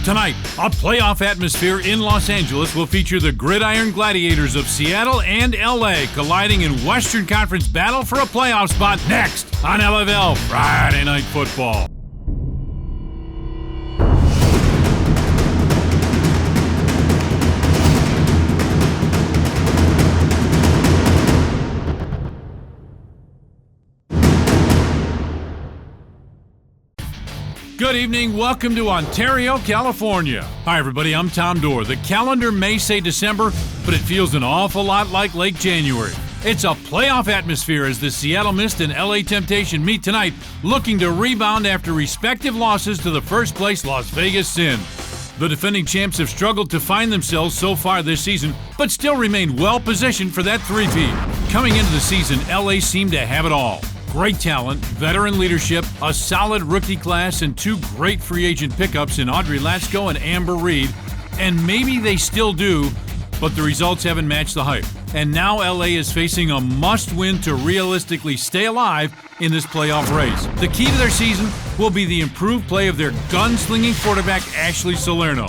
Tonight, a playoff atmosphere in Los Angeles will feature the Gridiron Gladiators of Seattle and LA colliding in Western Conference battle for a playoff spot next on LFL Friday Night Football. Good evening. Welcome to Ontario, California. Hi, everybody. I'm Tom Dorr. The calendar may say December, but it feels an awful lot like late January. It's a playoff atmosphere as the Seattle Mist and LA Temptation meet tonight, looking to rebound after respective losses to the first-place Las Vegas Sin. The defending champs have struggled to find themselves so far this season, but still remain well-positioned for that three-peat. Coming into the season, LA seemed to have it all. Great talent, veteran leadership, a solid rookie class, and two great free agent pickups in Audrey Latsko and Amber Reed. And maybe they still do, but the results haven't matched the hype. And now LA is facing a must-win to realistically stay alive in this playoff race. The key to their season will be the improved play of their gunslinging quarterback, Ashley Salerno.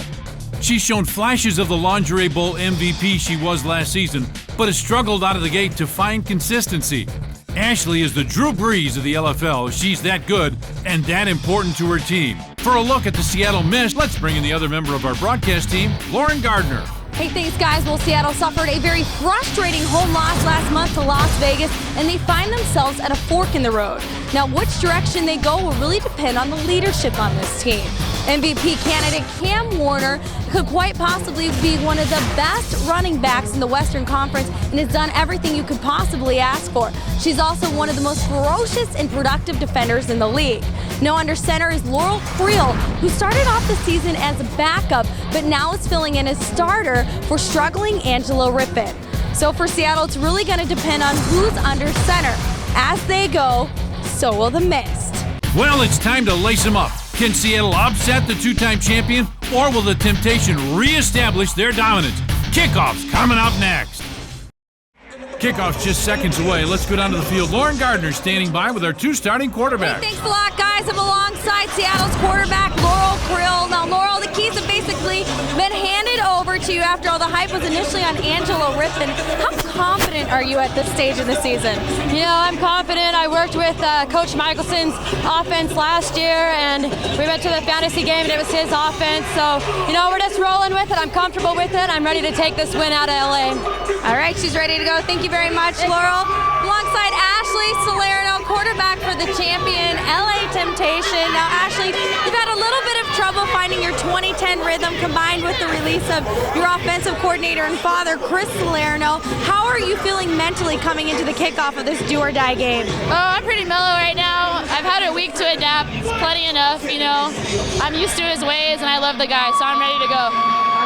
She's shown flashes of the Lingerie Bowl MVP she was last season, but has struggled out of the gate to find consistency. Ashley is the Drew Brees of the LFL. She's that good and that important to her team. For a look at the Seattle Mist, let's bring in the other member of our broadcast team, Lauren Gardner. Hey, thanks, guys. Well, Seattle suffered a very frustrating home loss last month to Las Vegas, and they find themselves at a fork in the road. Now, which direction they go will really depend on the leadership on this team. MVP candidate Cam Warner could quite possibly be one of the best running backs in the Western Conference and has done everything you could possibly ask for. She's also one of the most ferocious and productive defenders in the league. Now under center is Laurel Creel, who started off the season as a backup, but now is filling in as starter for struggling Angela Rippon. So for Seattle, it's really going to depend on who's under center. As they go, so will the Mist. Well, it's time to lace them up. Can Seattle upset the two-time champion, or will the Temptation reestablish their dominance? Kickoff's coming up next. Kickoff's just seconds away. Let's go down to the field. Lauren Gardner standing by with our two starting quarterbacks. Hey, thanks a lot, guys. I'm alongside Seattle's quarterback, Laurel Creel. Now, Laurel, the keys have basically been handed over to you after all the hype was initially on Angela Rippon. How confident are you at this stage of the season? You know, I'm confident. I worked with Coach Michelson's offense last year, and we went to the fantasy game, and it was his offense. So, you know, we're just rolling with it. I'm comfortable with it. I'm ready to take this win out of LA. All right, she's ready to go. Thank you very much, Laurel. Alongside Ashley Salerno, quarterback for the champion LA Temptation. Now, Ashley, you've had a little bit of trouble finding your 2010 rhythm combined with the release of your offensive coordinator and father, Chris Salerno. How are you feeling mentally coming into the kickoff of this do-or-die game? Oh, I'm pretty mellow right now. I've had a week to adapt. It's plenty enough, you know. I'm used to his ways, and I love the guy, so I'm ready to go.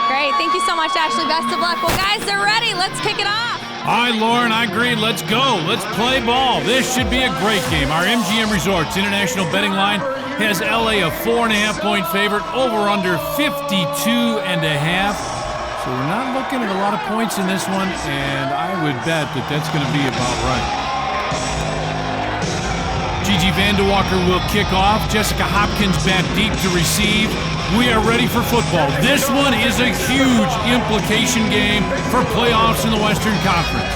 Great. Thank you so much, Ashley. Best of luck. Well, guys, they're ready. Let's kick it off. All right, Lauren, I agree. Let's go. Let's play ball. This should be a great game. Our MGM Resorts International Betting Line has LA a 4.5-point favorite, over under 52.5. So we're not looking at a lot of points in this one, and I would bet that that's going to be about right. Gigi Vandewalker will kick off. Jessica Hopkins back deep to receive. We are ready for football. This one is a huge implication game for playoffs in the Western Conference.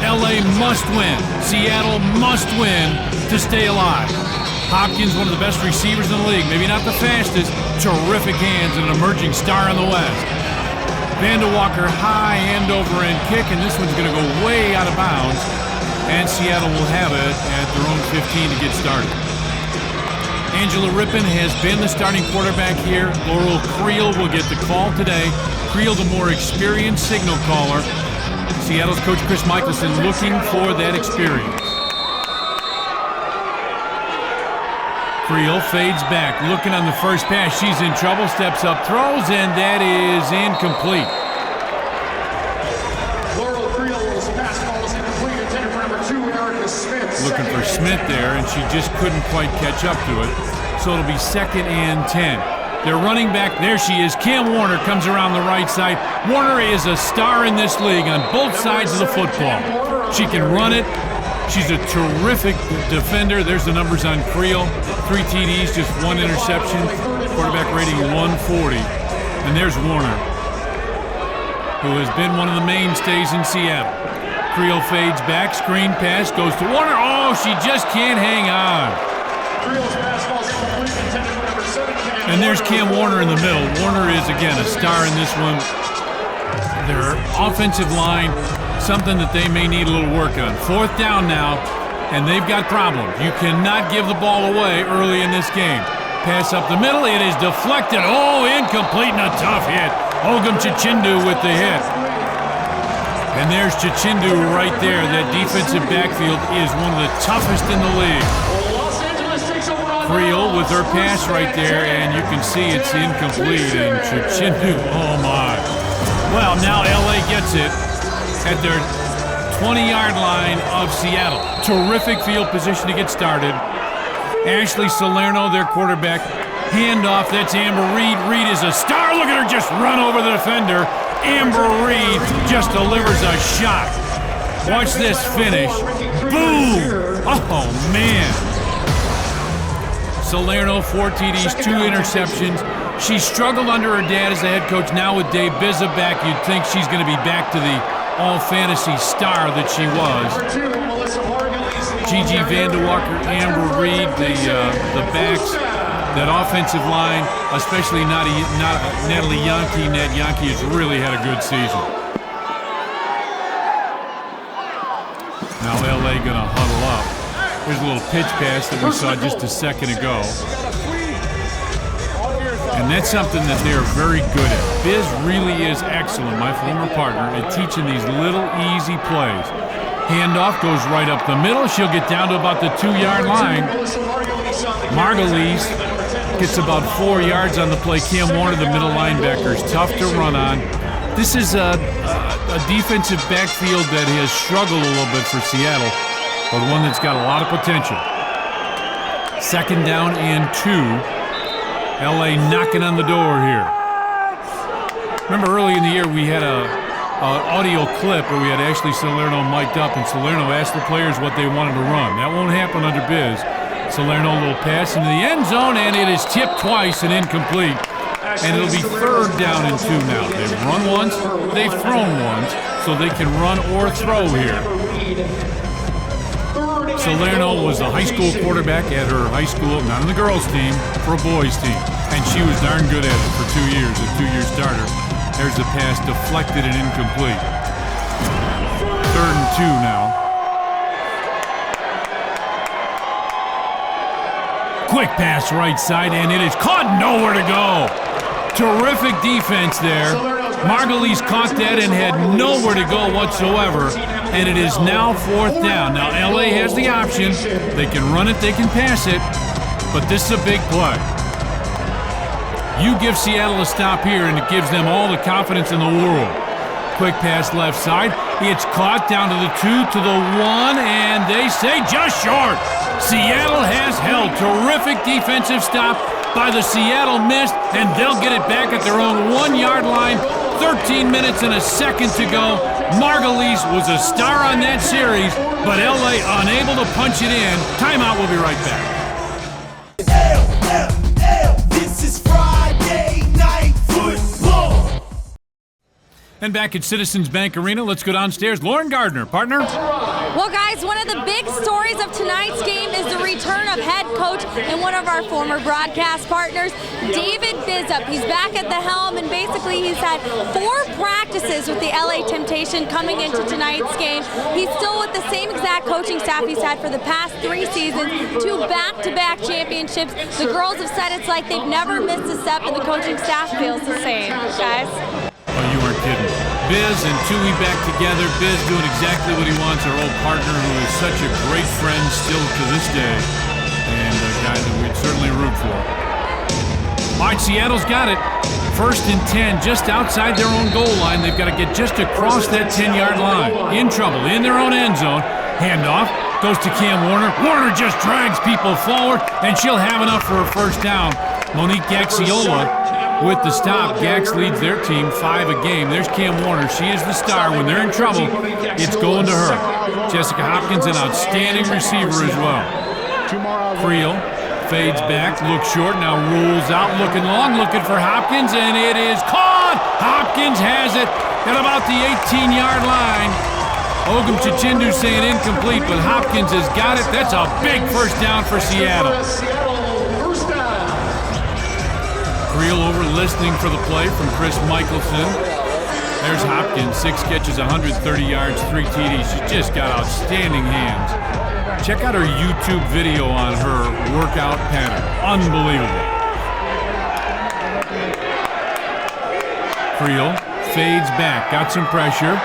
LA must win. Seattle must win to stay alive. Hopkins, one of the best receivers in the league. Maybe not the fastest. Terrific hands and an emerging star in the West. Vandewalker, high end over end kick, and this one's going to go way out of bounds. And Seattle will have it at their own 15 to get started. Angela Rippon has been the starting quarterback here. Laurel Creel will get the call today. Creel, the more experienced signal caller. Seattle's coach Chris Michelson looking for that experience. Creel fades back, looking on the first pass. She's in trouble, steps up, throws, and that is incomplete. Laurel Creel's pass ball is incomplete, intended for number 2, Erica Smith. Looking for Smith there, and she just couldn't quite catch up to it. So it'll be 2nd and 10. They're running back. There she is. Cam Warner comes around the right side. Warner is a star in this league on both sides of the football. She can run it. She's a terrific defender. There's the numbers on Creel. 3 TDs, just 1 interception. quarterback rating 140. And there's Warner, who has been one of the mainstays in Seattle. Creel fades back, screen pass, goes to Warner. Oh, she just can't hang on. And there's Cam Warner in the middle. Warner is, again, a star in this one. Their offensive line, something that they may need a little work on. 4th down now, and they've got problems. You cannot give the ball away early in this game. Pass up the middle, it is deflected. Oh, incomplete and a tough hit. Ogum Chichindu with the hit. And there's Chichindu right there. That defensive backfield is one of the toughest in the league. Creel with her pass right there, and you can see it's incomplete. And Chichindu, oh my. Well, now LA gets it at their 20-yard line of Seattle. Terrific field position to get started. Ashley Salerno, their quarterback. Handoff, that's Amber Reed. Reed is a star. Look at her just run over the defender. Amber Reed just delivers a shot. Watch this finish. Boom! Oh, man. Salerno, 4 TDs, 2 interceptions. She struggled under her dad as the head coach. Now with Dave Bizza back, you'd think she's going to be back to the all-fantasy star that she was. Gigi Vandewalker, Amber Reed, the backs, that offensive line, especially Natalie Yankee. Nat Yankee has really had a good season. Now LA gonna huddle up. Here's a little pitch pass that we saw just a second ago. And that's something that they're very good at. Biz really is excellent, my former partner, at teaching these little easy plays. Handoff goes right up the middle. She'll get down to about the 2-yard line. Margulies gets about 4 yards on the play. Cam Warner, the middle linebacker, is tough to run on. This is a defensive backfield that has struggled a little bit for Seattle, but one that's got a lot of potential. 2nd down and 2. LA knocking on the door here. Remember early in the year we had a audio clip where we had Ashley Salerno mic'd up, and Salerno asked the players what they wanted to run. That won't happen under Biz. Salerno, a little pass into the end zone, and it is tipped twice and incomplete. And it'll be 3rd down and 2 now. They've run once, they've thrown once, so they can run or throw here. Salerno was a high school quarterback at her high school, not on the girls' team, for a boys' team. And she was darn good at it for 2 years, a 2-year starter. There's the pass, deflected and incomplete. 3rd and 2 now. Quick pass right side, and it is caught, nowhere to go. Terrific defense there. Margulies caught that and had nowhere to go whatsoever, and it is now 4th down. Now LA has the option. They can run it, they can pass it, but this is a big play. You give Seattle a stop here, and it gives them all the confidence in the world. Quick pass left side. It's caught down to the 2, to the 1, and they say just short. Seattle has held. Terrific defensive stop by the Seattle Mist, and they'll get it back at their own 1-yard line. 13 minutes and a second to go. Margulies was a star on that series, but LA unable to punch it in. Timeout, we'll be right back. This is Friday Night Football. And back at Citizens Bank Arena, let's go downstairs. Lauren Gardner, partner. Well, guys, one of the big stories of tonight's game is the return of head coach and one of our former broadcast partners, David Bizzup. He's back at the helm, and basically he's had 4 practices with the LA Temptation coming into tonight's game. He's still with the same exact coaching staff he's had for the past 3 seasons, 2 back-to-back championships. The girls have said it's like they've never missed a step, and the coaching staff feels the same, guys. Oh, you weren't kidding. Biz and Tui back together. Biz doing exactly what he wants. Our old partner, who is such a great friend still to this day, and a guy that we'd certainly root for. All right, Seattle's got it. 1st and 10, just outside their own goal line. They've got to get just across that 10-yard line. In trouble, in their own end zone. Handoff goes to Cam Warner. Warner just drags people forward, and she'll have enough for a 1st down. Monique Gaxiola with the stop. Gax leads their team 5 a game. There's Cam Warner. She is the star. When they're in trouble, it's going to her. Jessica Hopkins, an outstanding receiver as well. Creel fades back, looks short, now rolls out, looking long, looking for Hopkins, and it is caught! Hopkins has it at about the 18-yard line. Ogum Chichindu saying incomplete, but Hopkins has got it. That's a big first down for Seattle. Creel over listening for the play from Chris Michelson. There's Hopkins, 6 catches, 130 yards, 3 TDs. She's just got outstanding hands. Check out her YouTube video on her workout pattern. Unbelievable. Creel fades back, got some pressure.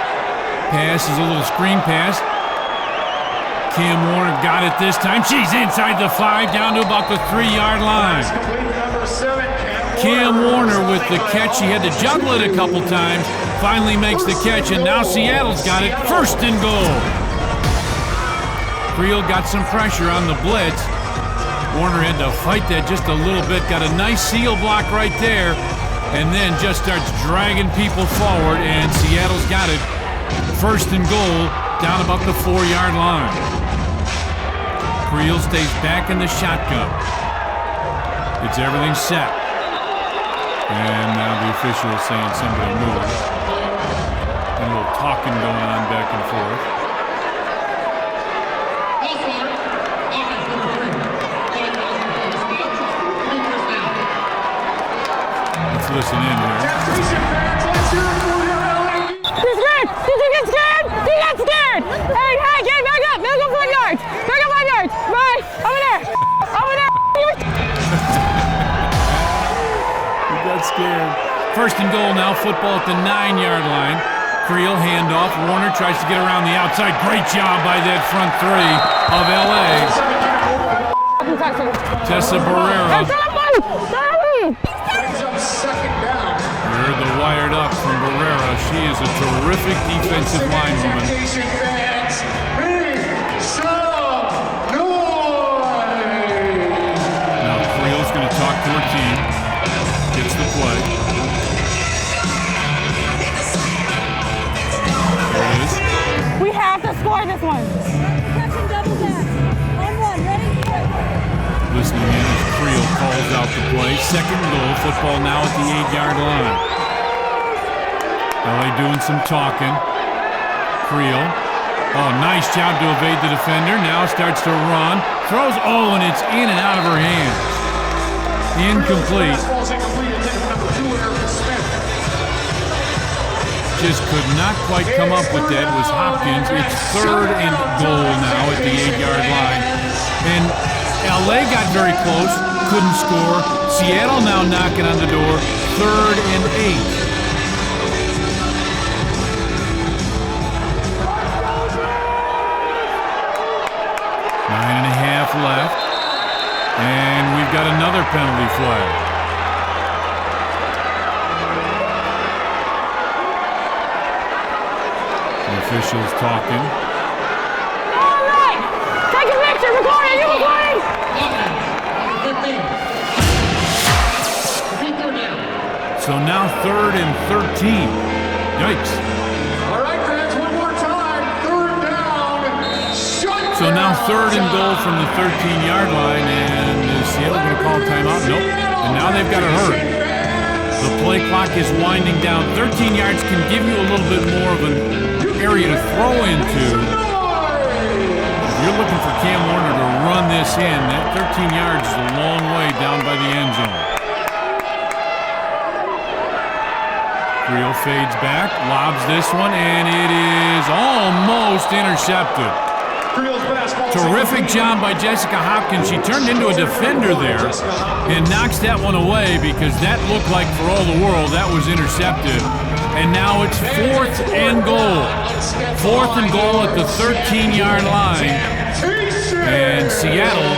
Pass is a little screen pass. Cam Warner got it this time. She's inside the 5, down to about the 3-yard line. Cam Warner with the catch. She had to juggle it a couple times. Finally makes the catch, and now Seattle's got it. First and goal. Creel got some pressure on the blitz. Warner had to fight that just a little bit. Got a nice seal block right there, and then just starts dragging people forward, and Seattle's got it. First and goal, down about the 4-yard line. Creel stays back in the shotgun. It's everything set. And now the official is saying somebody move. A little talking going on back and forth. Let's listen in here. He's scared! Did you get scared? He got scared! Hey, get back up! Back up 5 yards! Back up 5 yards! Right! Over there! Over there! He got scared. First and goal now, football at the 9-yard line. Creel handoff. Warner tries to get around the outside. Great job by that front 3 of LA. Tessa Barrera. We heard the wired up from Barrera. She is a terrific defensive linewoman. Now Creel's going to talk to her team. Gets the play. There it is. We have to score this one. Listening in as Creel calls out the play. Second goal, football now at the 8-yard line. LA doing some talking. Creel. Oh, nice job to evade the defender. Now starts to run. Throws, and it's in and out of her hands. Incomplete. Just could not quite come up with that. It was Hopkins. It's third and goal now at the 8-yard line. And LA got very close, couldn't score. Seattle now knocking on the door, 3rd and 8. Nine and a half left, and we've got another penalty flag. The officials talking. All right! Take a picture! Record it! You recording? So now 3rd and 13. Yikes. All right, fans, one more time. 3rd down. Shut So now 3rd and goal from the 13-yard line, and is Seattle going to call a timeout? Nope. And now they've got to hurry. The play clock is winding down. 13 yards can give you a little bit more of an area to throw into. If you're looking for Cam Warner to run this in, that 13 yards is a long way down by the end zone. Creel fades back, lobs this one, and it is almost intercepted. Terrific job by Jessica Hopkins. She turned into a defender there and knocks that one away because that looked like, for all the world, that was intercepted. And now it's 4th and goal. 4th and goal at the 13-yard line. And Seattle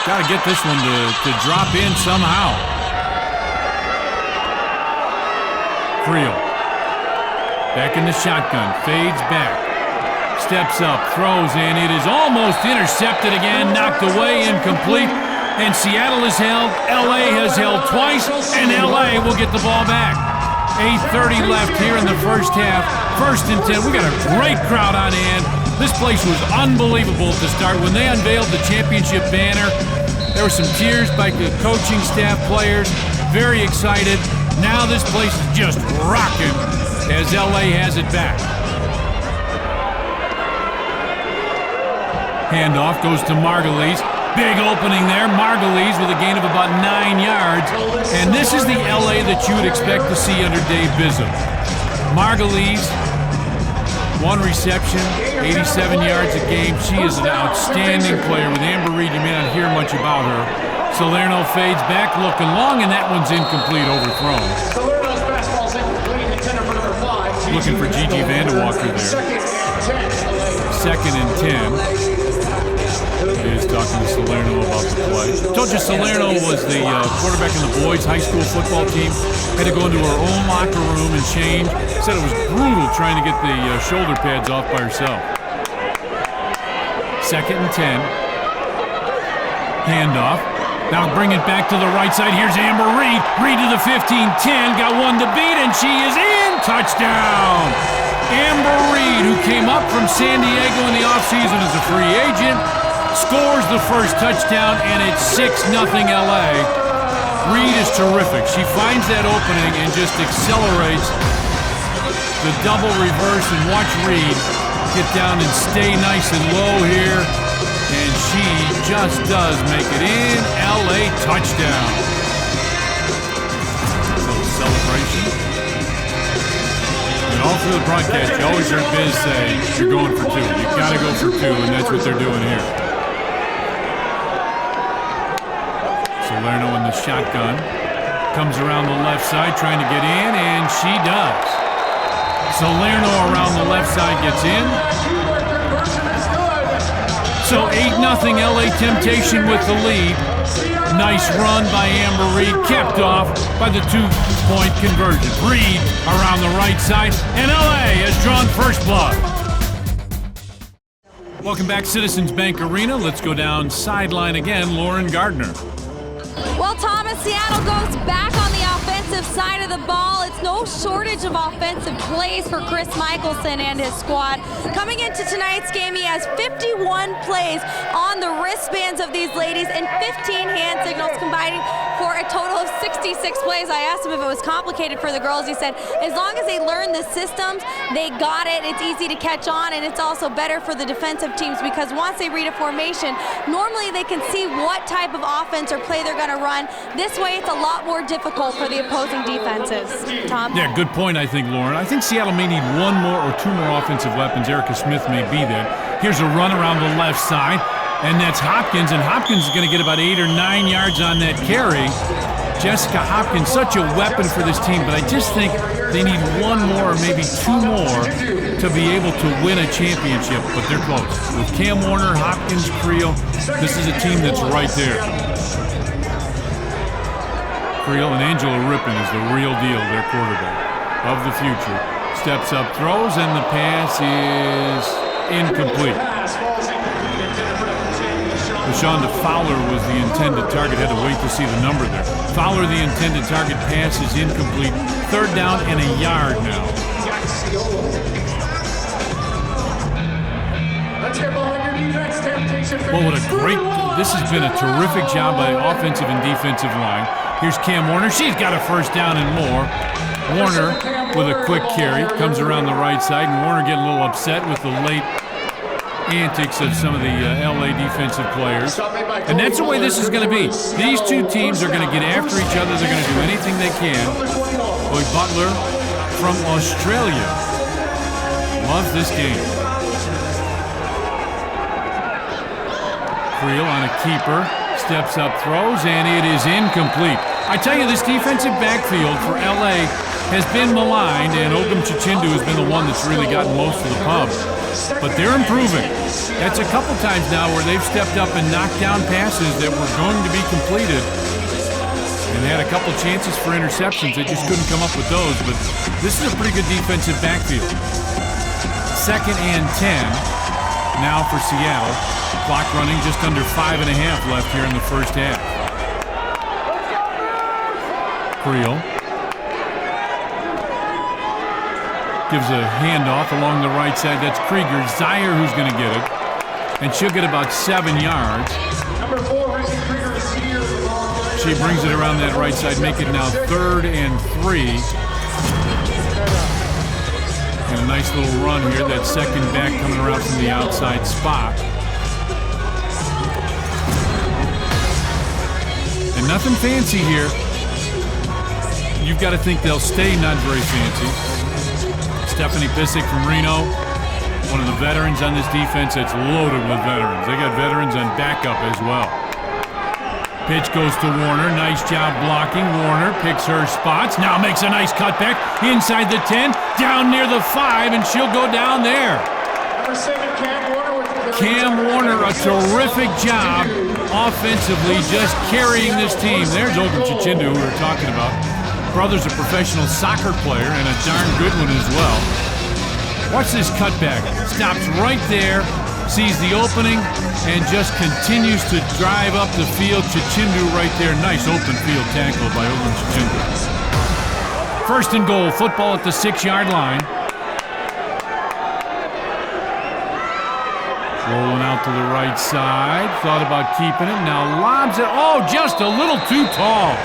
got to get this one to drop in somehow. Creel back in the shotgun, fades back, steps up, throws, and it is almost intercepted again, knocked away, incomplete. And Seattle is held, LA has held twice, and LA will get the ball back. 8:30 left here in the first half. 1st and 10. We got a great crowd on hand. This place was unbelievable to start. When they unveiled the championship banner, there were some tears by the coaching staff, players, very excited. Now this place is just rocking as LA has it back. Handoff goes to Margulies. Big opening there. Margulies with a gain of about 9 yards. And this is the LA that you would expect to see under Dave Bizzum. Margulies, 1 reception, 87 yards a game. She is an outstanding player. With Amber Reed, you may not hear much about her. Salerno fades back, looking long, and that one's incomplete, overthrown. Salerno's fastball's incomplete, intended for number 5. Looking for Gigi Vanderwalker there. Second and 10. He is talking to Salerno about the play. Told you Salerno was the quarterback in the boys' high school football team. Had to go into her own locker room and change. Said it was brutal trying to get the shoulder pads off by herself. Second and 10. Handoff. Now bring it back to the right side. Here's Amber Reed. Reed to the 15-10. Got one to beat, and she is in. Touchdown. Amber Reed, who came up from San Diego in the offseason as a free agent, scores the first touchdown, and it's 6-0 LA. Reed is terrific. She finds that opening and just accelerates the double reverse, and watch Reed get down and stay nice and low here. And she just does make it in. LA touchdown. Little celebration. And all through the broadcast, you always heard Biz say, you're going for 2. You got to go for 2, and that's what they're doing here. Salerno in the shotgun. Comes around the left side, trying to get in, and she does. Salerno around the left side gets in. So 8-0 LA Temptation with the lead. Nice run by Amber Reed, kept off by the 2-point conversion. Reed around the right side, and LA has drawn first blood. Welcome back, Citizens Bank Arena. Let's go down sideline again. Lauren Gardner. Well, Thomas, Seattle goes back on the offensive side of the ball. It's no shortage of offensive plays for Chris Michelson and his squad. Coming into tonight's game, he has 51 plays on the wristbands of these ladies and 15 hand signals, combining for a total of 66 plays. I asked him if it was complicated for the girls. He said, as long as they learn the systems, they got it. It's easy to catch on, and it's also better for the defensive teams because once they read a formation, normally they can see what type of offense or play they're going to run. This way, it's a lot more difficult for the opposing defenses. Tom? Yeah, good point, I think, Lauren. I think Seattle may need 1 more or 2 more offensive weapons. Erica Smith may be there. Here's a run around the left side, and that's Hopkins, and Hopkins is going to get about 8 or 9 yards on that carry. Jessica Hopkins, such a weapon for this team, but I just think they need 1 more or maybe 2 more to be able to win a championship, but they're close. With Cam Warner, Hopkins, Creel, this is a team that's right there. Creel and Angela Rippon is the real deal, their quarterback of the future. Steps up, throws, and the pass is incomplete. LaShonda Fowler was the intended target. Had to wait to see the number there. Fowler, the intended target, pass is incomplete. 3rd down and a yard now. Well, what a great, this has been a terrific job by offensive and defensive line. Here's Cam Warner. She's got a 1st down and more. Warner with a quick carry. Comes around the right side, and Warner getting a little upset with the late antics of some of the LA defensive players. And that's the way this is going to be. These 2 teams are going to get after each other. They're going to do anything they can. Boy, Butler from Australia loves this game. Creel on a keeper. Steps up, throws, and it is incomplete. I tell you, this defensive backfield for LA has been maligned, and Ogum Chichindu has been the one that's really gotten most of the pub. But they're improving. That's a couple times now where they've stepped up and knocked down passes that were going to be completed. And they had a couple chances for interceptions. They just couldn't come up with those. But this is a pretty good defensive backfield. 2nd and 10 now for Seattle. Clock running just under 5.5 left here in the first half. Creel. Gives a handoff along the right side. That's Krieger. Zaire who's going to get it. And she'll get about 7 yards. Number 4, Ricky Krieger, the senior. She brings it around that right side, make it now 3rd and 3. And a nice little run here. That second back coming around from the outside spot. And nothing fancy here. You've got to think they'll stay not very fancy. Stephanie Pissick from Reno, one of the veterans on this defense that's loaded with veterans. They got veterans on backup as well. Pitch goes to Warner. Nice job blocking. Warner picks her spots. Now makes a nice cutback inside the 10, down near the 5, and she'll go down there. Number 7, Cam Warner. Cam Warner, a terrific job offensively, just carrying this team. There's Ogun Chichindu, who we're talking about. Brother's a professional soccer player and a darn good one as well. Watch this cutback. Stops right there, sees the opening, and just continues to drive up the field. Chichindu right there. Nice open field tackle by Ogun Chichindu. 1st and goal. Football at the 6-yard line. Rolling out to the right side. Thought about keeping it. Now lobs it. Oh, just a little too tall.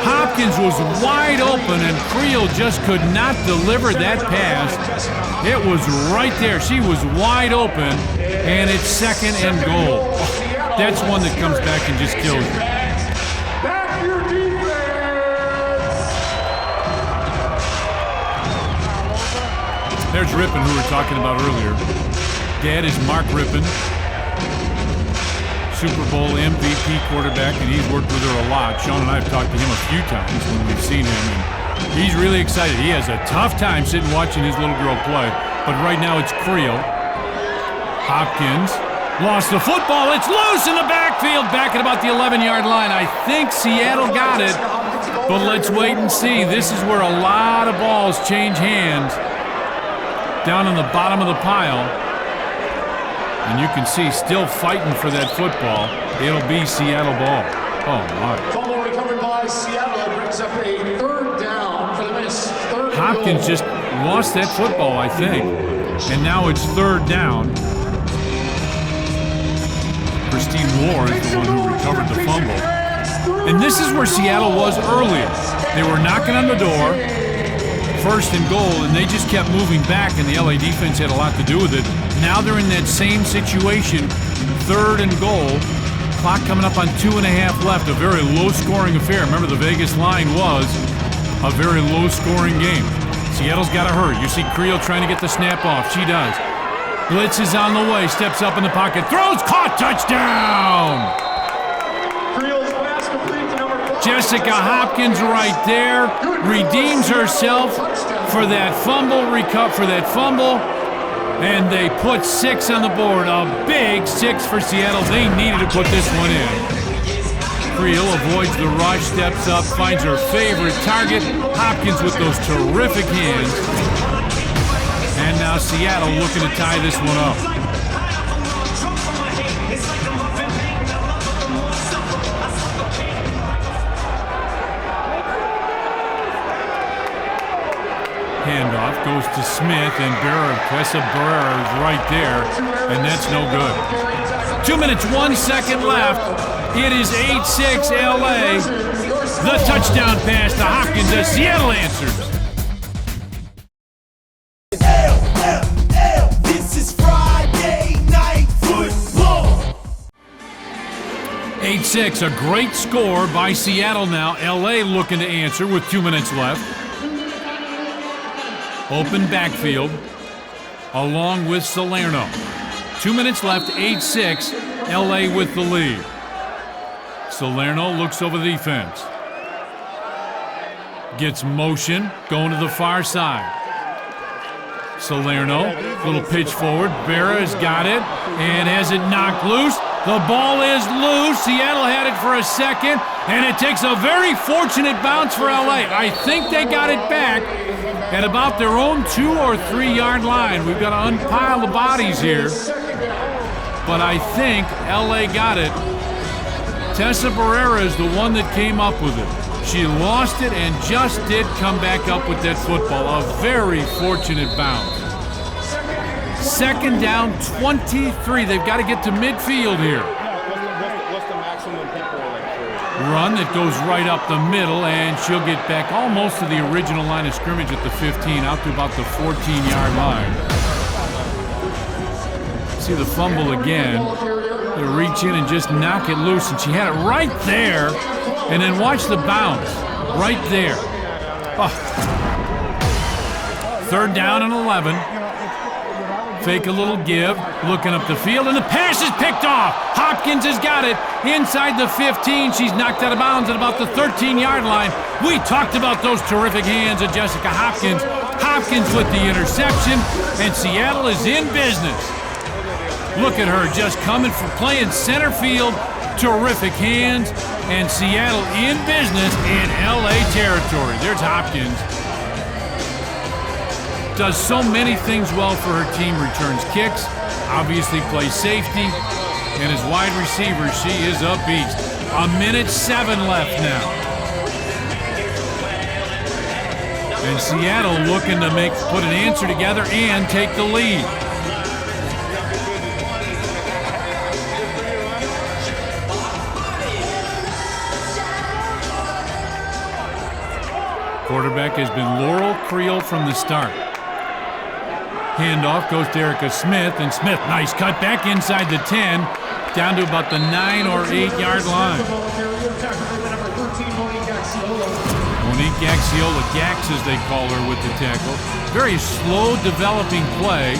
Hopkins was wide open, and Creel just could not deliver that pass. It was right there. She was wide open, and it's 2nd and goal. That's one that comes back and just kills you. Back your defense. There's Rippon, who we were talking about earlier. Dad is Mark Rippon, Super Bowl MVP quarterback, and he's worked with her a lot. Sean and I have talked to him a few times when we've seen him, and he's really excited. He has a tough time sitting watching his little girl play, but right now it's Creel. Hopkins lost the football. It's loose in the backfield, back at about the 11-yard line. I think Seattle got it, but let's wait and see. This is where a lot of balls change hands down on the bottom of the pile. And you can see, still fighting for that football. It'll be Seattle ball. Oh, my. Fumble recovered by Seattle. It brings up a 3rd down for the Miss. Hopkins just lost that football, I think. And now it's 3rd down. Christine Moore is the one who recovered the fumble. And this is where Seattle was earlier. They were knocking on the door. 1st and goal, and they just kept moving back, and the LA defense had a lot to do with it. Now they're in that same situation, 3rd and goal. Clock coming up on 2.5 left, a very low-scoring affair. Remember, the Vegas line was a very low-scoring game. Seattle's got to hurry. You see Creel trying to get the snap off. She does. Blitz is on the way, steps up in the pocket, throws, caught, touchdown! Creel's pass complete to number 4. Jessica Hopkins right there redeems herself for that fumble, and they put 6 on the board. A big 6 for Seattle. They needed to put this one in. Creel avoids the rush, steps up, finds her favorite target. Hopkins with those terrific hands. And now Seattle looking to tie this one up. Handoff goes to Smith, and Tessa Barrera is right there, and that's no good. 2 minutes, 1 second left. It is 8-6 LA. The touchdown pass to Hopkins as Seattle answers. This is Friday Night Football. 8-6, a great score by Seattle now. LA looking to answer with 2 minutes left. Open backfield, along with Salerno. 2 minutes left, 8-6, LA with the lead. Salerno looks over the defense. Gets motion, going to the far side. Salerno, little pitch forward. Barra has got it and has it knocked loose. The ball is loose. Seattle had it for a second, and it takes a very fortunate bounce for LA. I think they got it back at about their own 2 or 3 yard line. We've got to unpile the bodies here, but I think LA got it. Tessa Barrera is the one that came up with it. She lost it and just did come back up with that football. A very fortunate bounce. Second down, 23. They've got to get to midfield here. What's the maximum people Run that goes right up the middle, and she'll get back almost to the original line of scrimmage at the 15, out to about the 14-yard line. See the fumble again. They reach in and just knock it loose, and she had it right there. And then watch the bounce right there. Oh. Third down and 11. Fake a little give, looking up the field, and the pass is picked off. Hopkins has got it inside the 15. She's knocked out of bounds at about the 13-yard line. We talked about those terrific hands of Jessica Hopkins. Hopkins with the interception, and Seattle is in business. Look at her just coming for playing center field. Terrific hands, and Seattle in business in LA territory. There's Hopkins. Does so many things well for her team. Returns kicks, obviously plays safety, and as wide receiver, she is a beast. 1:07 left now. And Seattle looking to put an answer together and take the lead. Quarterback has been Laurel Creel from the start. Handoff goes to Erica Smith, and Smith, nice cut back inside the 10, down to about the 9 or 8-yard line. Monique Gaxiola, Gax as they call her with the tackle. Very slow developing play.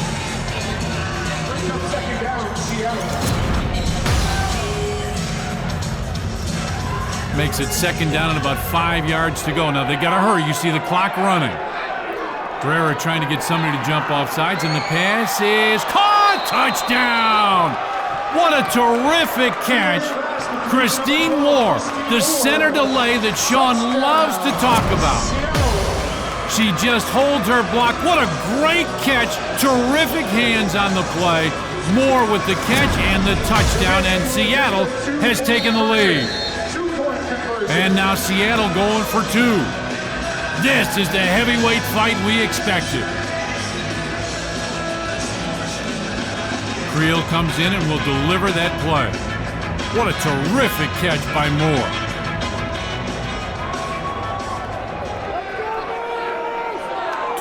Makes it second down and about 5 yards to go. Now they got to hurry. You see the clock running. Guerrera trying to get somebody to jump off sides, and the pass is caught. Touchdown! What a terrific catch. Christine Moore, the center delay that Sean loves to talk about. She just holds her block. What a great catch. Terrific hands on the play. Moore with the catch and the touchdown, and Seattle has taken the lead. And now Seattle going for 2. This is the heavyweight fight we expected. Creel comes in and will deliver that play. What a terrific catch by Moore.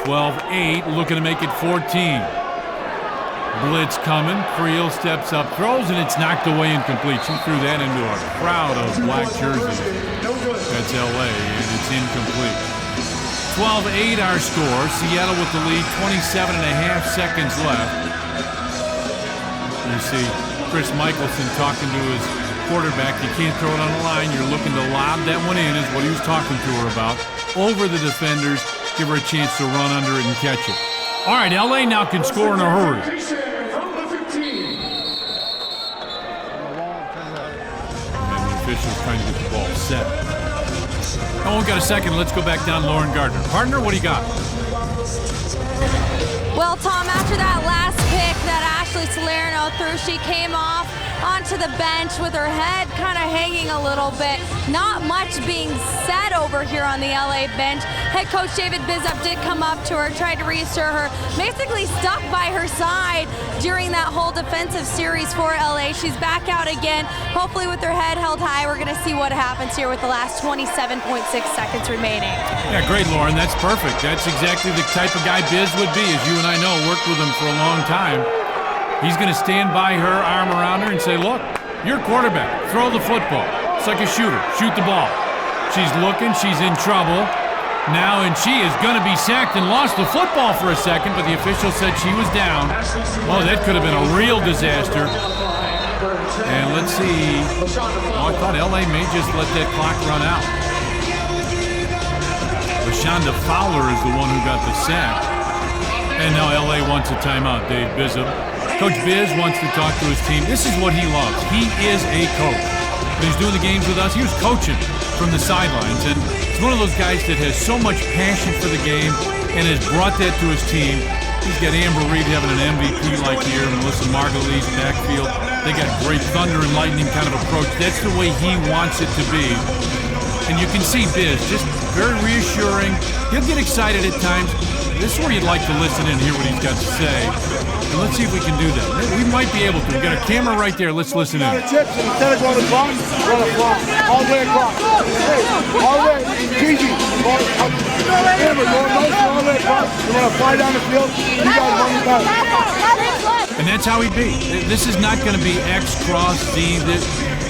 (12-8), looking to make it 14. Blitz coming. Creel steps up, throws, and it's knocked away incomplete. She threw that into a crowd of black jerseys. That's LA, and it's incomplete. 12-8 our score. Seattle with the lead, 27.5 seconds left. You see Chris Michelson talking to his quarterback. You can't throw it on the line. You're looking to lob that one in, is what he was talking to her about. Over the defenders, give her a chance to run under it and catch it. All right, LA now can score in a hurry. And the officials trying to get the ball set. Oh, we've got a second. Let's go back down to Lauren Gardner. Partner, what do you got? Well, Tom, after that last pick that Ashley Salerno threw, she came off onto the bench with her head kind of hanging a little bit. Not much being said over here on the LA bench. Head coach David Bizup did come up to her, tried to reassure her, basically stuck by her side during that whole defensive series for LA. She's back out again, hopefully with her head held high. We're going to see what happens here with the last 27.6 seconds remaining. Yeah, great, Lauren. That's perfect. That's exactly the type of guy Biz would be, as you and I know, worked with him for a long time. He's going to stand by her, arm around her, and say, look, you're quarterback. Throw the football. It's like a shooter. Shoot the ball. She's looking. She's in trouble now, and she is going to be sacked and lost the football for a second, but the official said she was down. Oh, that could have been a real disaster. And let's see. Oh, I thought LA may just let that clock run out. LaShonda Fowler is the one who got the sack. And now LA wants a timeout, Dave Bizup. Coach Biz wants to talk to his team. This is what he loves. He is a coach. When he's doing the games with us, he was coaching from the sidelines. And he's one of those guys that has so much passion for the game and has brought that to his team. He's got Amber Reed having an MVP like here, Melissa Margulies, backfield. They got great thunder and lightning kind of approach. That's the way he wants it to be. And you can see Biz just very reassuring. He'll get excited at times. This is where you'd like to listen and hear what he's got to say. And let's see if we can do that. We might be able to. We've got a camera right there. Let's listen in. Tips, and instead of going across, run a fly. All the way across. Hey, all the way. Gigi, Amber, going all the way across. We're going to fly down the field. You guys run the back. And that's how he'd be. This is not going to be X cross Z.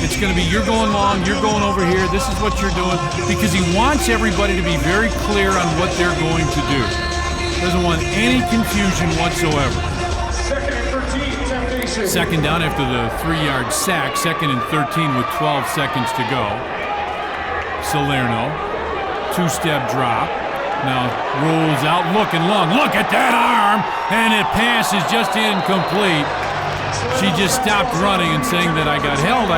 It's going to be you're going long, you're going over here, this is what you're doing, because he wants everybody to be very clear on what they're going to do. Doesn't want any confusion whatsoever. Second down after the 3-yard sack, 2nd and 13 with 12 seconds to go. Salerno, 2-step drop. Now rolls out, looking long. Look at that arm! And it passes just incomplete. She just stopped running and saying that I got held.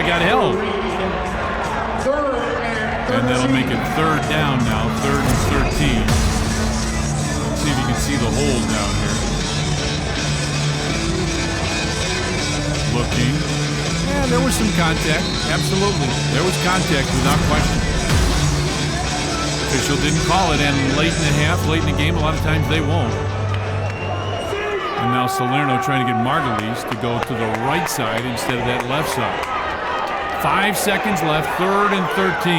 And that'll make it 3rd down now, 3rd and 13. Let's see if you can see the hold down here. Looking. Yeah, there was some contact. Absolutely. There was contact without question. Official didn't call it, and late in the half, late in the game, a lot of times they won't. And now Salerno trying to get Margulies to go to the right side instead of that left side. 5 seconds left, 3rd and 13.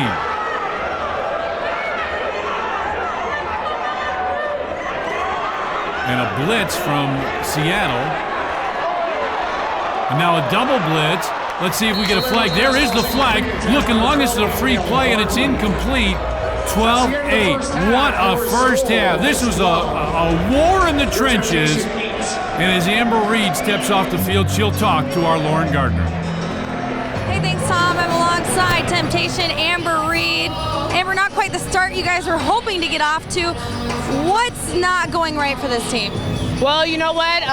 And a blitz from Seattle. And now a double blitz. Let's see if we get a flag. There is the flag. Looking long, this is a free play, and it's incomplete. 12-8. What a first half. This was a war in the trenches. And as Amber Reed steps off the field, she'll talk to our Lauren Gardner. Hey, thanks, Tom. I'm alongside Temptation, Amber Reed. Amber, not quite the start you guys were hoping to get off to. What's not going right for this team? Well, you know what?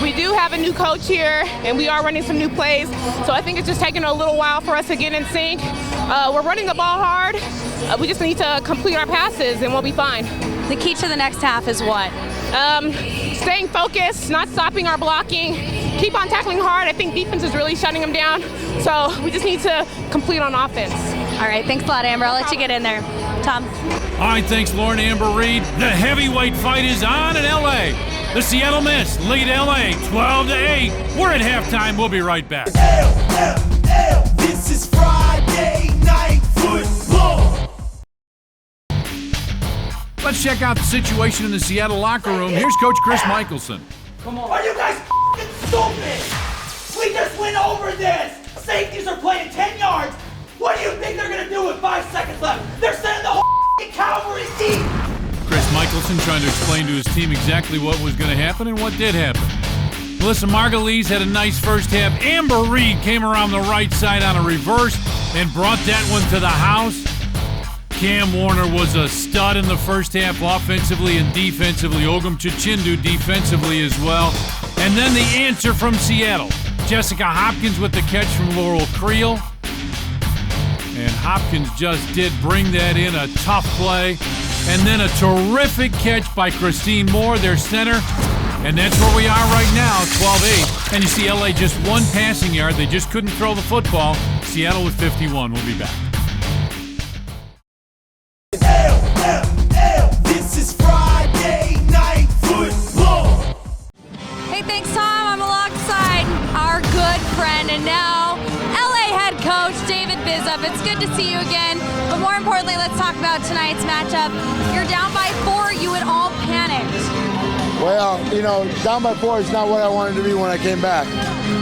We do have a new coach here, and we are running some new plays. So I think it's just taking a little while for us to get in sync. We're running the ball hard. We just need to complete our passes, and we'll be fine. The key to the next half is what? Staying focused, not stopping our blocking, keep on tackling hard. I think defense is really shutting them down. So we just need to complete on offense. All right, thanks a lot, Amber. I'll let you get in there. Tom. All right, thanks, Lauren. Amber Reed. The heavyweight fight is on in L.A. The Seattle Mist lead L.A. 12-8. We're at halftime. We'll be right back. This is Friday Night Football. Let's check out the situation in the Seattle locker room. Here's Coach Chris Michelson. Are you guys stupid? We just went over this. Safeties are playing 10 yards. What do you think they're going to do with 5 seconds left? They're sending the whole Cavalry team. Chris Michelson trying to explain to his team exactly what was going to happen and what did happen. Melissa Margulies had a nice first half. Amber Reed came around the right side on a reverse and brought that one to the house. Cam Warner was a stud in the first half offensively and defensively. Ogum Chichindu defensively as well. And then the answer from Seattle. Jessica Hopkins with the catch from Laurel Creel. And Hopkins just did bring that in, a tough play. And then a terrific catch by Christine Moore, their center. And that's where we are right now, 12-8. And you see LA just 1 passing yard. They just couldn't throw the football. Seattle with 51. We'll be back. This is Friday Night Football. Hey, thanks, Tom. I'm alongside our good friend and now LA head coach David Bizup. It's good to see you again. But more importantly, let's talk about tonight's matchup. You're down by 4. You had all panicked. Well, you know, down by 4 is not what I wanted to be when I came back.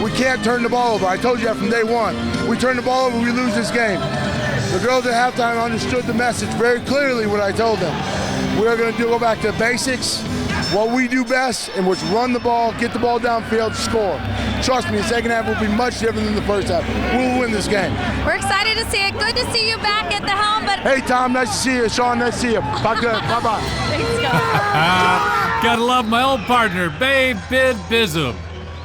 We can't turn the ball over. I told you that from day one. We turn the ball over, we lose this game. The girls at halftime understood the message very clearly what I told them. We are going to go back to basics, what we do best, and which run the ball, get the ball downfield, score. Trust me, the second half will be much different than the first half. We'll win this game. We're excited to see it. Good to see you back at the helm. But hey, Tom, nice to see you. Sean, nice to see you. Bye, good. Bye-bye. Thanks, guys. Gotta love my old partner, Babe Bid Bizup.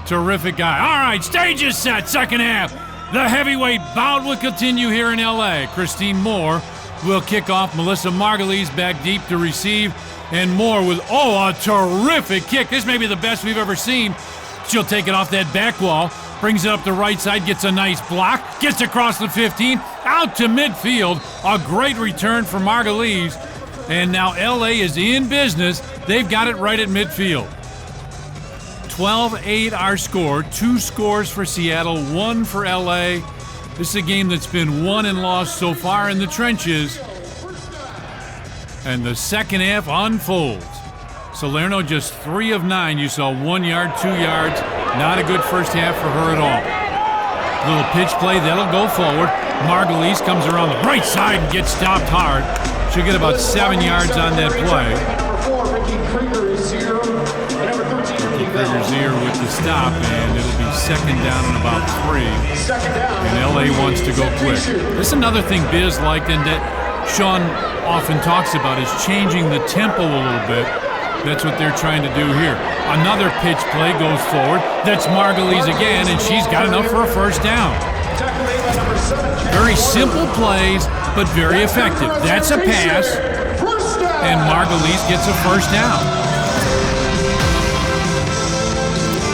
Terrific guy. All right, stage is set, second half. The heavyweight bout will continue here in L.A. Christine Moore will kick off. Melissa Margulies back deep to receive. And Moore with, a terrific kick. This may be the best we've ever seen. She'll take it off that back wall, brings it up the right side, gets a nice block, gets across the 15, out to midfield. A great return for Margulies. And now LA is in business. They've got it right at midfield. 12-8 our score. 2 scores for Seattle, 1 for LA. This is a game that's been won and lost so far in the trenches. And the second half unfolds. Salerno just 3 of 9. You saw 1 yard, 2 yards. Not a good first half for her at all. Little pitch play, that'll go forward. Margulies comes around the right side and gets stopped hard. She'll get about 7 yards on that play. Krieger's here with the stop, and it'll be second down and about 3. And LA wants to go quick. This is another thing Biz liked and that Sean often talks about is changing the tempo a little bit. That's what they're trying to do here. Another pitch play goes forward. That's Margulies again, and she's got enough for a first down. Very simple plays, but very effective. That's a pass, and Margulies gets a first down.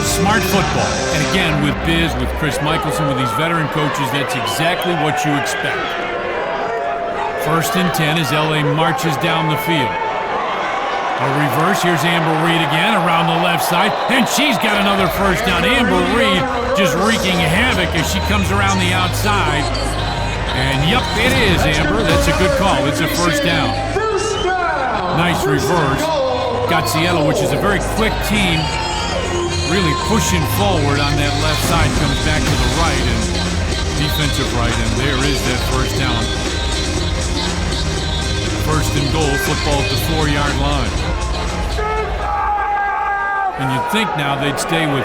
Smart football. And again, with Biz, with Chris Michelson, with these veteran coaches, that's exactly what you expect. First and 10 as LA marches down the field. A reverse, here's Amber Reed again around the left side, and she's got another first down. Amber Reed just wreaking havoc as she comes around the outside. And yep, it is, Amber. That's a good call. It's a first down. Nice reverse. Got Seattle, which is a very quick team, really pushing forward on that left side, comes back to the right, and defensive right, and there is that first down. First and goal, football at the 4-yard line. And you'd think now they'd stay with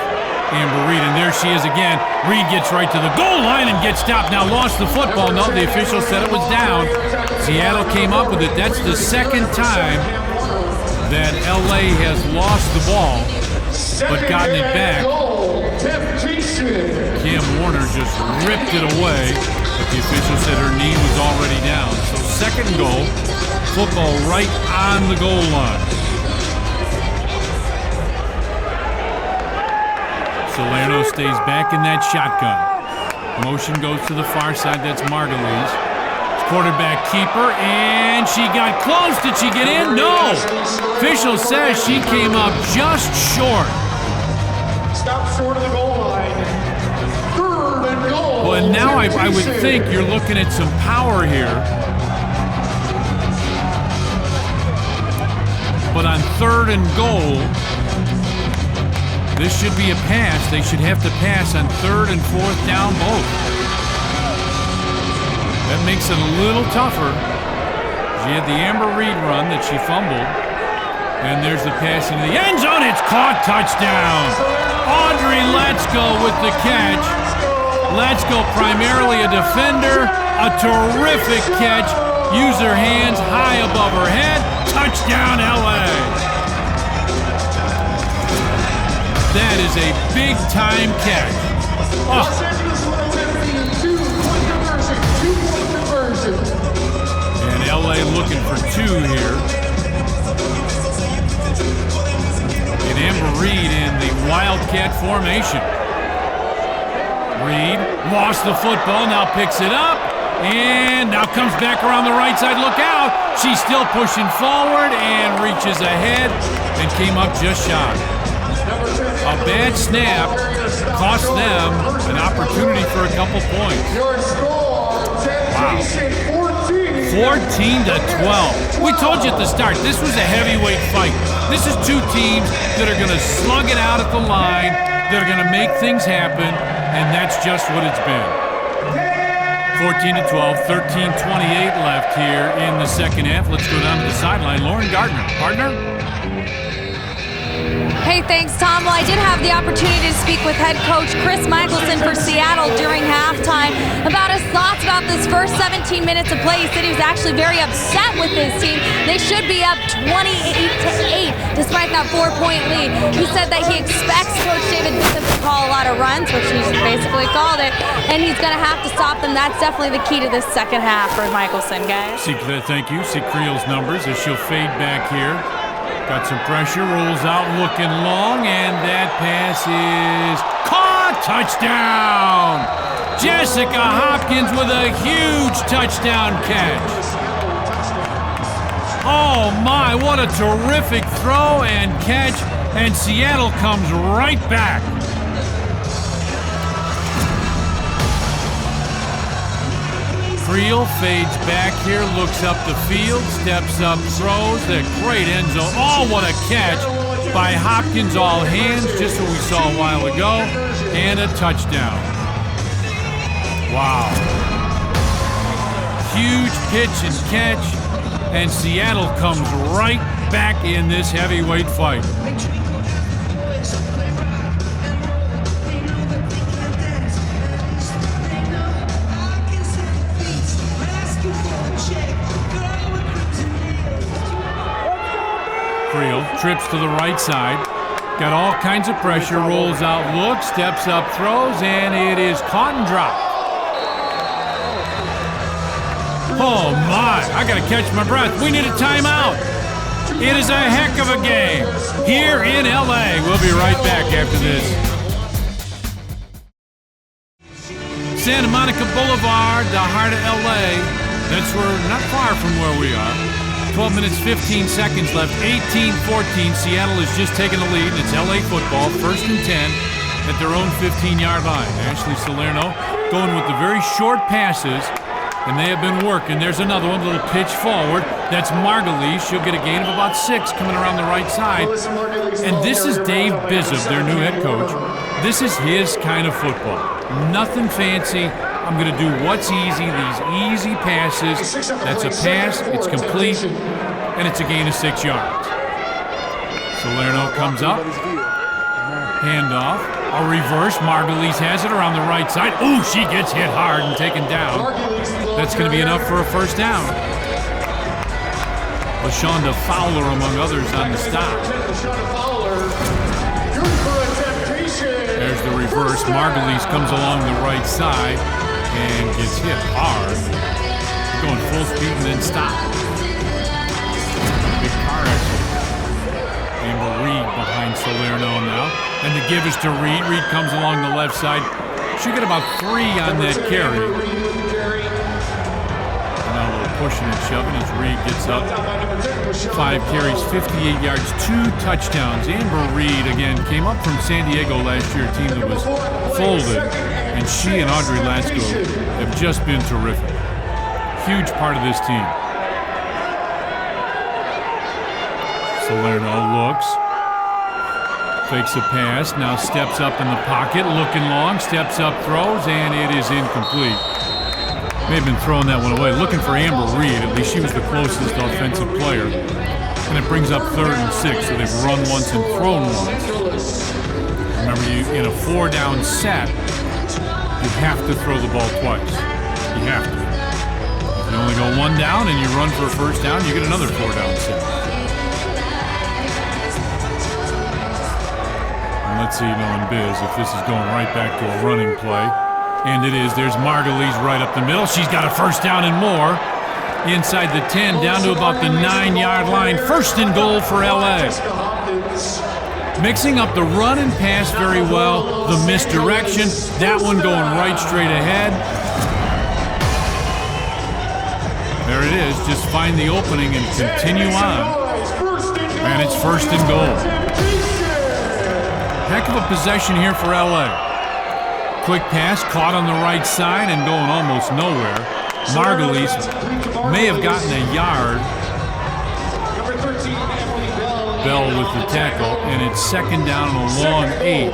Amber Reed, and there she is again. Reed gets right to the goal line and gets stopped. Now lost the football. No, the official said it was down. Seattle came up with it. That's the second time that LA has lost the ball, but gotten it back. Cam Warner just ripped it away, but the official said her knee was already down. So second and goal, football right on the goal line. Salerno stays back in that shotgun. Motion goes to the far side, that's Margulies. Quarterback keeper, and she got close. Did she get in? No! Official says she came up just short. Stop short of the goal line. Third and goal. Well, and now I would think you're looking at some power here. But on third and goal, this should be a pass. They should have to pass on third and fourth down both. That makes it a little tougher. She had the Amber Reed run that she fumbled. And there's the pass into the end zone. It's caught. Touchdown. Audrey Letsko with the catch. Letsko, primarily a defender. A terrific catch. Use her hands high above her head. Touchdown, LA. That is a big-time catch. Oh. And LA looking for 2 here. And Amber Reed in the Wildcat formation. Reed lost the football, now picks it up, and now comes back around the right side. Look out! She's still pushing forward and reaches ahead and came up just shy. A bad snap cost them an opportunity for a couple points. Wow. 14-12. We told you at the start, this was a heavyweight fight. This is 2 teams that are going to slug it out at the line, that are going to make things happen, and that's just what it's been. 14-12, 13:28 left here in the second half. Let's go down to the sideline. Lauren Gardner. Partner? Hey, thanks, Tom. Well, I did have the opportunity to speak with head coach Chris Michelson for Seattle during halftime about his thoughts about this first 17 minutes of play. He said he was actually very upset with his team. They should be up 28-8 despite that 4-point lead. He said that he expects Coach David Bishop to call a lot of runs, which he's basically called it, and he's going to have to stop them. That's definitely the key to this second half for Michelson, guys. Thank you. See Creel's numbers as she'll fade back here. Got some pressure, rolls out, looking long, and that pass is caught. Touchdown! Jessica Hopkins with a huge touchdown catch. Oh my, what a terrific throw and catch, and Seattle comes right back. Creel fades back here, looks up the field, steps up, throws, a great end zone. Oh, what a catch by Hopkins, all hands, just what we saw a while ago, and a touchdown. Wow. Huge pitch and catch, and Seattle comes right back in this heavyweight fight. Creel trips to the right side, got all kinds of pressure, rolls out, looks, steps up, throws, and it is caught and dropped. Oh my, I gotta catch my breath. We need a timeout. It is a heck of a game here in LA. We'll be right back after this. Santa Monica Boulevard, the heart of LA. That's where, not far from where we are. 12 minutes, 15 seconds left. 18-14. Seattle has just taken the lead. It's LA football, 1st and 10 at their own 15-yard line. Ashley Salerno going with the very short passes, and they have been working. There's another one, little pitch forward. That's Margulies. She'll get a gain of about 6 coming around the right side. And this is Dave Bizzub, their new head coach. This is his kind of football. Nothing fancy. I'm going to do what's easy, these easy passes. That's a pass, it's complete, and it's a gain of 6 yards. Salerno comes up, handoff, a reverse. Margulies has it around the right side. Ooh, she gets hit hard and taken down. That's going to be enough for a first down. LaShonda Fowler, among others, on the stop. There's the reverse. Margulies comes along the right side and gets hit hard. Going full speed and then stop. Big car accident. Amber Reed behind Salerno now. And the give is to Reed. Reed comes along the left side. She'll get about 3 on that carry. And now a little pushing and shoving as Reed gets up. 5 carries, 58 yards, 2 touchdowns. Amber Reed, again, came up from San Diego last year, a team that was folded. And she and Audrey Latsko have just been terrific. Huge part of this team. Salerno looks, fakes a pass, now steps up in the pocket, looking long, steps up, throws, and it is incomplete. May have been throwing that one away. Looking for Amber Reed, at least she was the closest offensive player. And it brings up 3rd and 6, so they've run once and thrown once. Remember, in a 4-down set, you have to throw the ball twice. You have to. If you only go 1 down and you run for a first down, you get another 4-down set. And let's see, knowing Biz, if this is going right back to a running play. And it is. There's Margulies right up the middle. She's got a first down and more. Inside the 10, down to about the 9-yard line. 1st and goal for LA. Mixing up the run and pass very well. The misdirection, that one going right straight ahead. There it is. Just find the opening and continue on. And it's 1st and goal. Heck of a possession here for LA. Quick pass, caught on the right side and going almost nowhere. Margulies may have gotten a yard. Bell with the tackle, and it's 2nd down and a long 8.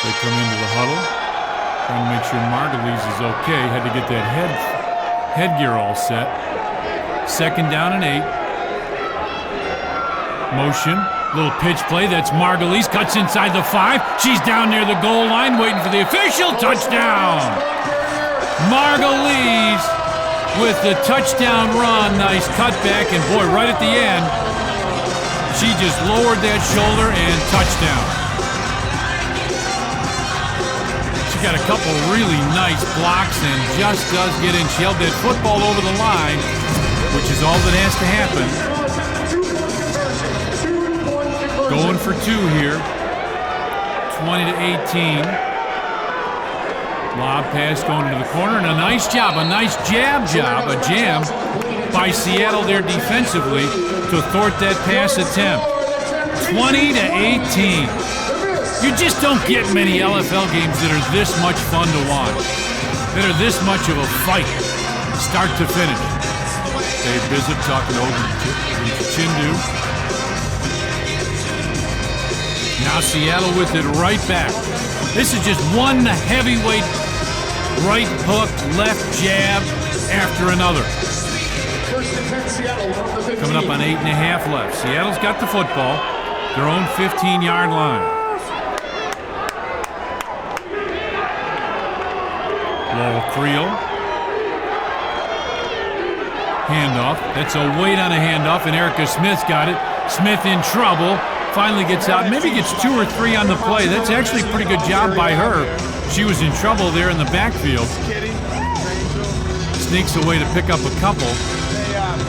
They come into the huddle, trying to make sure Margulies is okay. Had to get that headgear all set. 2nd down and 8. Motion, little pitch play. That's Margulies, cuts inside the 5. She's down near the goal line, waiting for the official touchdown. Margulies with the touchdown run. Nice cutback, and boy, right at the end, she just lowered that shoulder and touchdown. She got a couple really nice blocks and just does get in. She held that football over the line, which is all that has to happen. Going for 2 here. 20-18. Lob pass going into the corner, and a nice job, a nice jam by Seattle there defensively to thwart that pass attempt. 20-18. You just don't get many LFL games that are this much fun to watch, that are this much of a fight, start to finish. Dave Bishop talking over to Chindu. Now Seattle with it right back. This is just one heavyweight right hook, left jab after another. Coming up on 8.5 left. Seattle's got the football, their own 15-yard line. Lowell Creel. Handoff. That's a weight on a handoff, and Erica Smith's got it. Smith in trouble. Finally gets out. Maybe gets 2 or 3 on the play. That's actually a pretty good job by her. She was in trouble there in the backfield. Sneaks away to pick up a couple.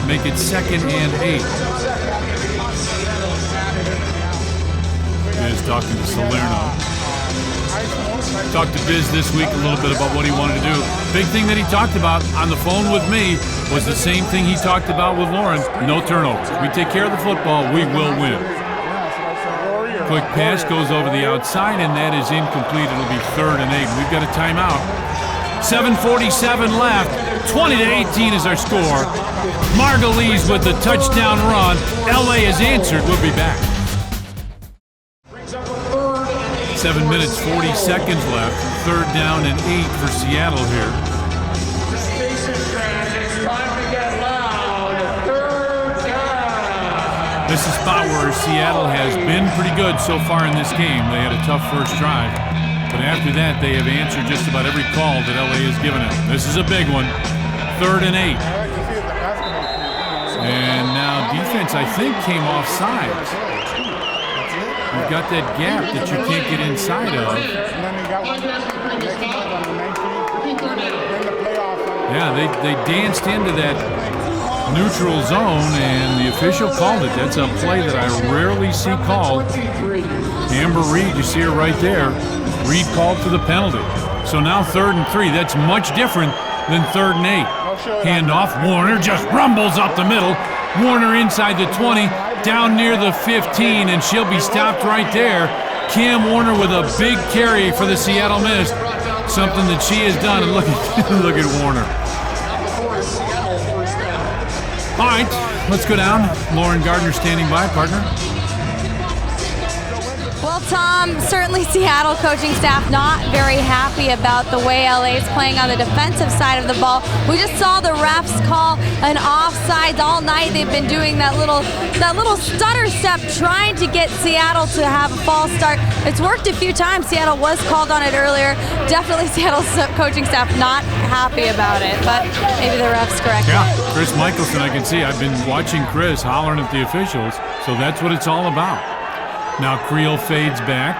Make it 2nd and 8. Biz talking to Salerno. Talked to Biz this week a little bit about what he wanted to do. Big thing that he talked about on the phone with me was the same thing he talked about with Lauren. No turnovers. We take care of the football, we will win. Quick pass goes over the outside, and that is incomplete. It'll be 3rd and 8. We've got a timeout. 7:47 left. 20-18 is our score. Margulies with the touchdown run. LA has answered. We'll be back. 7 minutes, 40 seconds left. 3rd down and 8 for Seattle here. This is a spot where Seattle has been pretty good so far in this game. They had a tough first drive, but after that they have answered just about every call that LA has given them. This is a big one. 3rd and 8. And now defense, I think, came off sides. You've got that gap that you can't get inside of. Yeah, they danced into that neutral zone, and the official called it. That's a play that I rarely see called. Amber Reed, you see her right there. Reed called for the penalty. So now 3rd and 3. That's much different than 3rd and 8. Handoff. Warner just rumbles up the middle. Warner inside the 20, down near the 15, and she'll be stopped right there. Cam Warner with a big carry for the Seattle Mist. Something that she has done, and look at Warner. All right, let's go down. Lauren Gardner standing by, partner. Well, Tom, certainly Seattle coaching staff not very happy about the way LA is playing on the defensive side of the ball. We just saw the refs call an offside all night. They've been doing that little stutter step, trying to get Seattle to have a false start. It's worked a few times. Seattle was called on it earlier. Definitely Seattle's coaching staff not happy about it, but maybe the refs correct. Yeah, Chris Michelson, I can see. I've been watching Chris hollering at the officials, so that's what it's all about. Now Creel fades back.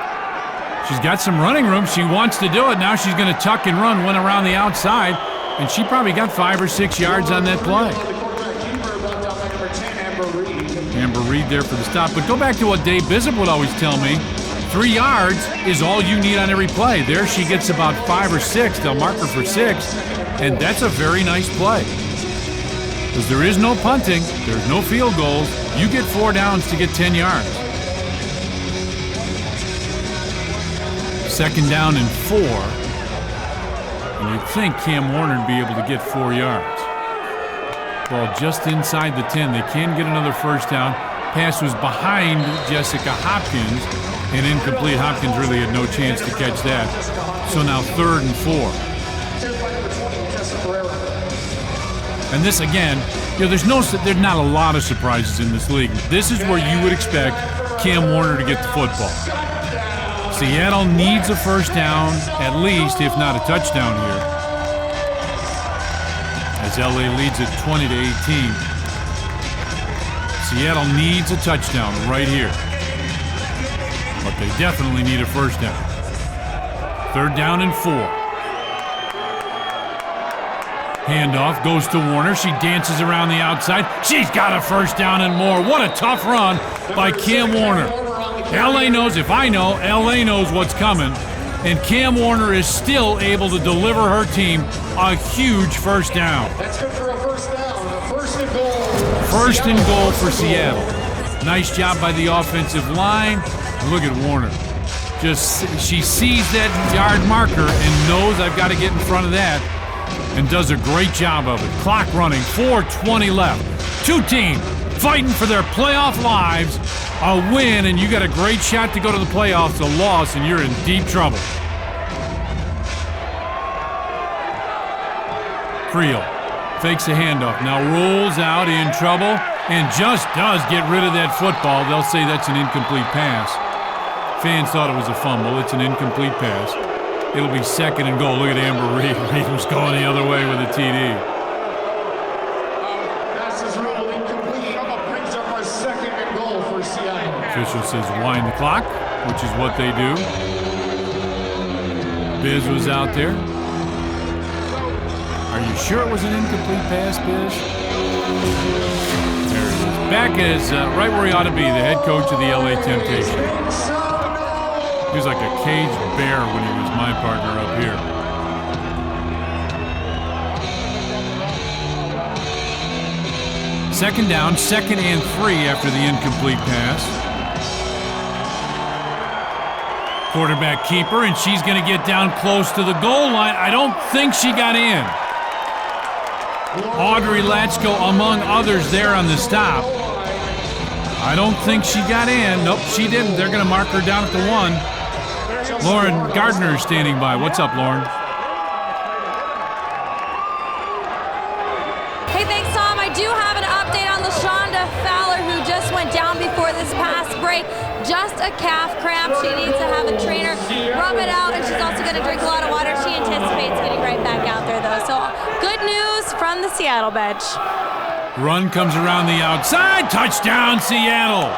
She's got some running room. She wants to do it. Now she's going to tuck and run, went around the outside, and she probably got 5 or 6 yards on that play. Amber Reed there for the stop. But go back to what Dave Bishop would always tell me. 3 yards is all you need on every play. There she gets about 5 or 6. They'll mark her for 6, and that's a very nice play. Because there is no punting. There's no field goals. You get 4 downs to get 10 yards. 2nd down and 4. And you'd think Cam Warner would be able to get 4 yards. Well, just inside the 10. They can get another 1st down. Pass was behind Jessica Hopkins, and incomplete. Hopkins really had no chance to catch that. So now 3rd and 4. And this again, there's not a lot of surprises in this league. This is where you would expect Cam Warner to get the football. Seattle needs a 1st down, at least, if not a touchdown here. As LA leads it 20-18. Seattle needs a touchdown right here. But they definitely need a 1st down. 3rd down and 4. Handoff goes to Warner. She dances around the outside. She's got a 1st down and more. What a tough run by Cam Warner. LA knows, if I know, LA knows what's coming. And Cam Warner is still able to deliver her team a huge first down. That's good for a first down. A first and goal. First and goal for Seattle. Nice job by the offensive line. Look at Warner. She sees that yard marker and knows I've got to get in front of that, and does a great job of it. Clock running, 4:20 left. Two teams fighting for their playoff lives. A win, and you got a great shot to go to the playoffs. A loss, and you're in deep trouble. Creel fakes a handoff, now rolls out in trouble, and just does get rid of that football. They'll say that's an incomplete pass. Fans thought it was a fumble. It's an incomplete pass. It'll be second and goal. Look at Amber Reed. Reed was going the other way with a TD. Pass is ruled incomplete. Brings up a second and goal for Seattle. Official says wind the clock, which is what they do. Biz was out there. Are you sure it was an incomplete pass, Biz? There it is. Back is right where he ought to be, the head coach of the LA Temptation. He was like a caged bear when he was my partner up here. Second down, 2nd and 3 after the incomplete pass. Quarterback keeper, and she's going to get down close to the goal line. I don't think she got in. Audrey Latchko, among others, there on the stop. I don't think she got in. Nope, she didn't. They're going to mark her down at the 1. Lauren Gardner is standing by. What's up, Lauren? Hey, thanks, Tom. I do have an update on LaShonda Fowler, who just went down before this past break. Just a calf cramp. She needs to have a trainer rub it out, and she's also going to drink a lot of water. She anticipates getting right back out there, though. So good news from the Seattle bench. Run comes around the outside. Touchdown, Seattle.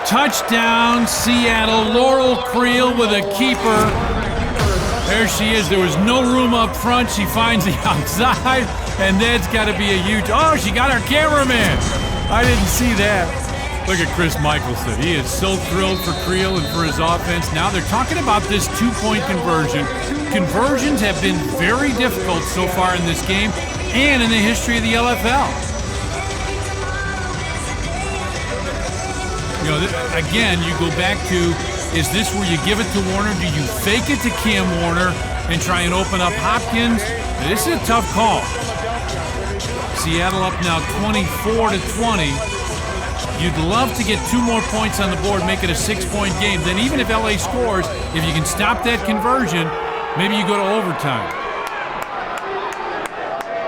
Touchdown, Seattle. Laurel Creel with a keeper. There she is. There was no room up front. She finds the outside, and that's got to be a huge... Oh, she got her cameraman. I didn't see that. Look at Chris Michelson. He is so thrilled for Creel and for his offense. Now they're talking about this 2-point conversion. Conversions have been very difficult so far in this game and in the history of the LFL. You know, again, you go back to, is this where you give it to Warner? Do you fake it to Cam Warner and try and open up Hopkins? This is a tough call. Seattle up now 24-20. You'd love to get 2 more points on the board, make it a 6-point game. Then even if LA scores, if you can stop that conversion, maybe you go to overtime.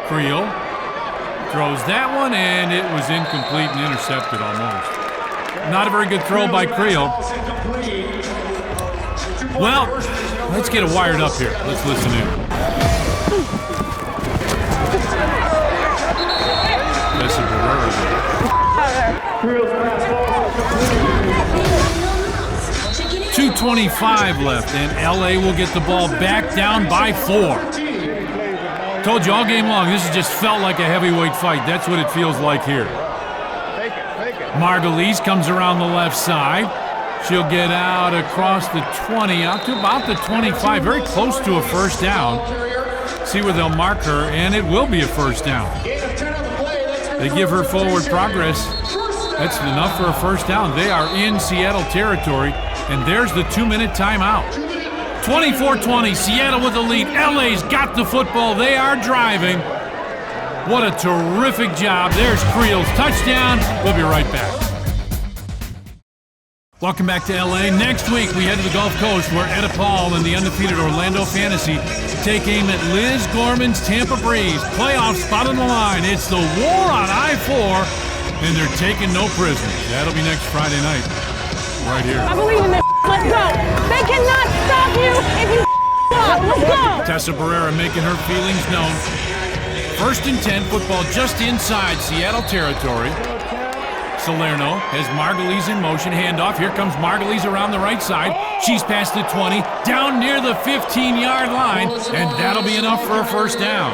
Creel throws that one, and it was incomplete and intercepted almost. Not a very good throw by Creel. Well, let's get it wired up here. Let's listen in. Tessa Barrera. 2:25 left, and LA will get the ball back down by 4. Told you all game long, this has just felt like a heavyweight fight. That's what it feels like here. Margulies comes around the left side. She'll get out across the 20, out to about the 25, very close to a first down. See where they'll mark her, and it will be a first down. They give her forward progress. That's enough for a first down. They are in Seattle territory, and there's the 2-minute timeout. 24-20, Seattle with the lead. LA's got the football. They are driving. What a terrific job. There's Creel's touchdown. We'll be right back. Welcome back to LA. Next week, we head to the Gulf Coast where Etta Paul and the undefeated Orlando Fantasy take aim at Liz Gorman's Tampa Breeze. Playoff spot on the line. It's the war on I-4, and they're taking no prisoners. That'll be next Friday night, right here. I believe in this. Let's go. They cannot stop you if you up. Let's go. Tessa Barrera making her feelings known. 1st and 10, football just inside Seattle territory. Salerno has Margulies in motion, handoff. Here comes Margulies around the right side. She's past the 20, down near the 15-yard line, and that'll be enough for a first down.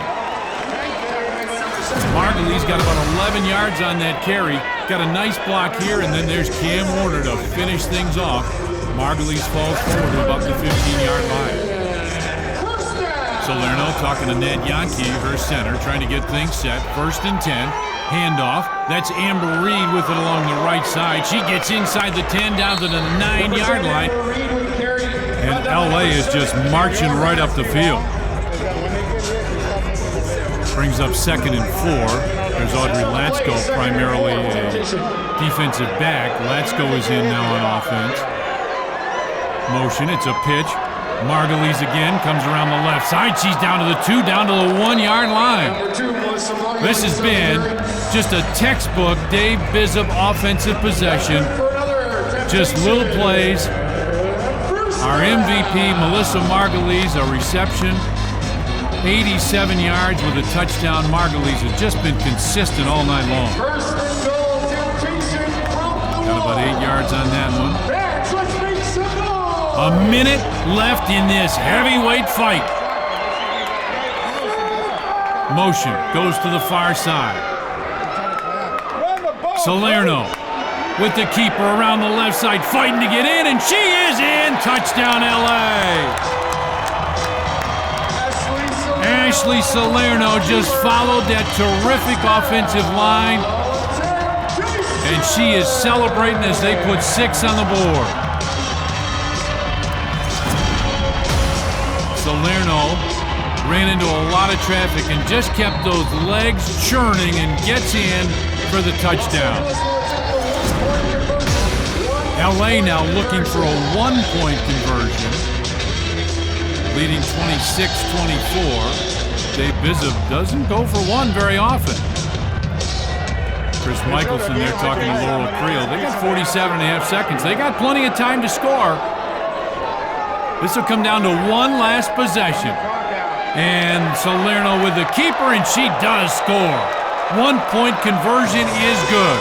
Margulies got about 11 yards on that carry. Got a nice block here, and then there's Cam Warner to finish things off. Margulies falls forward to about the 15-yard line. Salerno talking to Ned Yankee, her center, trying to get things set. 1st and 10. Handoff. That's Amber Reed with it along the right side. She gets inside the 10 down to the 9-yard line. And LA is just marching right up the field. Brings up 2nd and 4. There's Audrey Latsko, primarily a defensive back. Latsko is in now on offense. Motion, it's a pitch. Margulies again, comes around the left side. She's down to the 2, down to the 1-yard line. This has been just a textbook Dave Bizzub offensive possession. Just little plays. Our MVP, Melissa Margulies, a reception. 87 yards with a touchdown. Margulies has just been consistent all night long. Got about 8 yards on that one. A minute left in this heavyweight fight. Motion goes to the far side. Salerno with the keeper around the left side, fighting to get in, and she is in. Touchdown, LA. Ashley Salerno just followed that terrific offensive line, and she is celebrating as they put 6 on the board. Salerno ran into a lot of traffic and just kept those legs churning and gets in for the touchdown. LA now looking for a 1-point conversion, leading 26-24. Dave Bizzub doesn't go for one very often. Chris Michelson there talking to Laurel Creel. They got 47.5 seconds. They got plenty of time to score. This will come down to one last possession. And Salerno with the keeper, and she does score. 1-point conversion is good.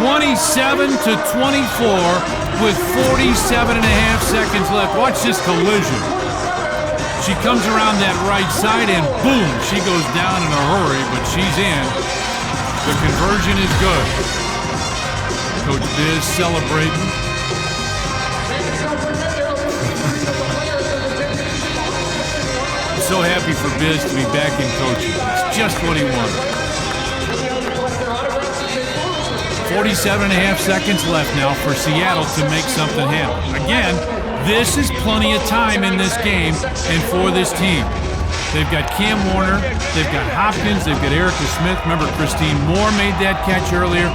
27-24 with 47.5 seconds left. Watch this collision. She comes around that right side, and boom, she goes down in a hurry, but she's in. The conversion is good. Coach Biz celebrating. So happy for Biz to be back in coaching. It's just what he wanted. 47.5 seconds left now for Seattle to make something happen. Again, this is plenty of time in this game and for this team. They've got Cam Warner, they've got Hopkins, they've got Erica Smith. Remember, Christine Moore made that catch earlier.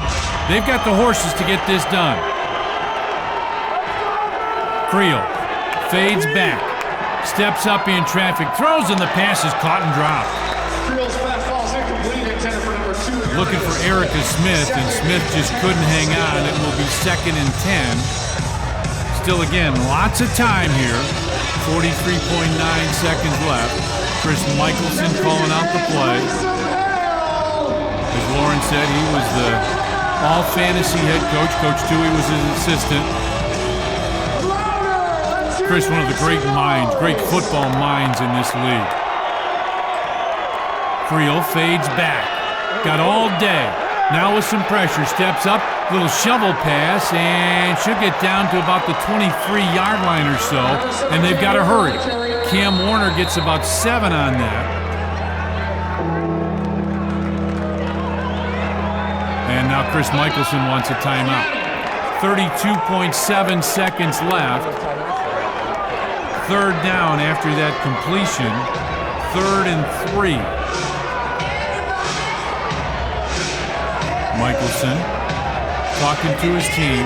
They've got the horses to get this done. Creel fades back. Steps up in traffic, throws, and the pass is caught and dropped. Looking for Erica Smith, and Smith just couldn't hang on. It will be 2nd and 10. Still, again, lots of time here. 43.9 seconds left. Chris Michelson calling out the play. As Lauren said, he was the all-fantasy head coach. Coach Toohey was his assistant. Chris, one of the great minds, great football minds in this league. Creel fades back. Got all day. Now with some pressure, steps up, little shovel pass, and should get down to about the 23-yard line or so, and they've got to hurry. Cam Warner gets about 7 on that. And now Chris Michelson wants a timeout. 32.7 seconds left. 3rd down after that completion. 3rd and 3. Michelson talking to his team.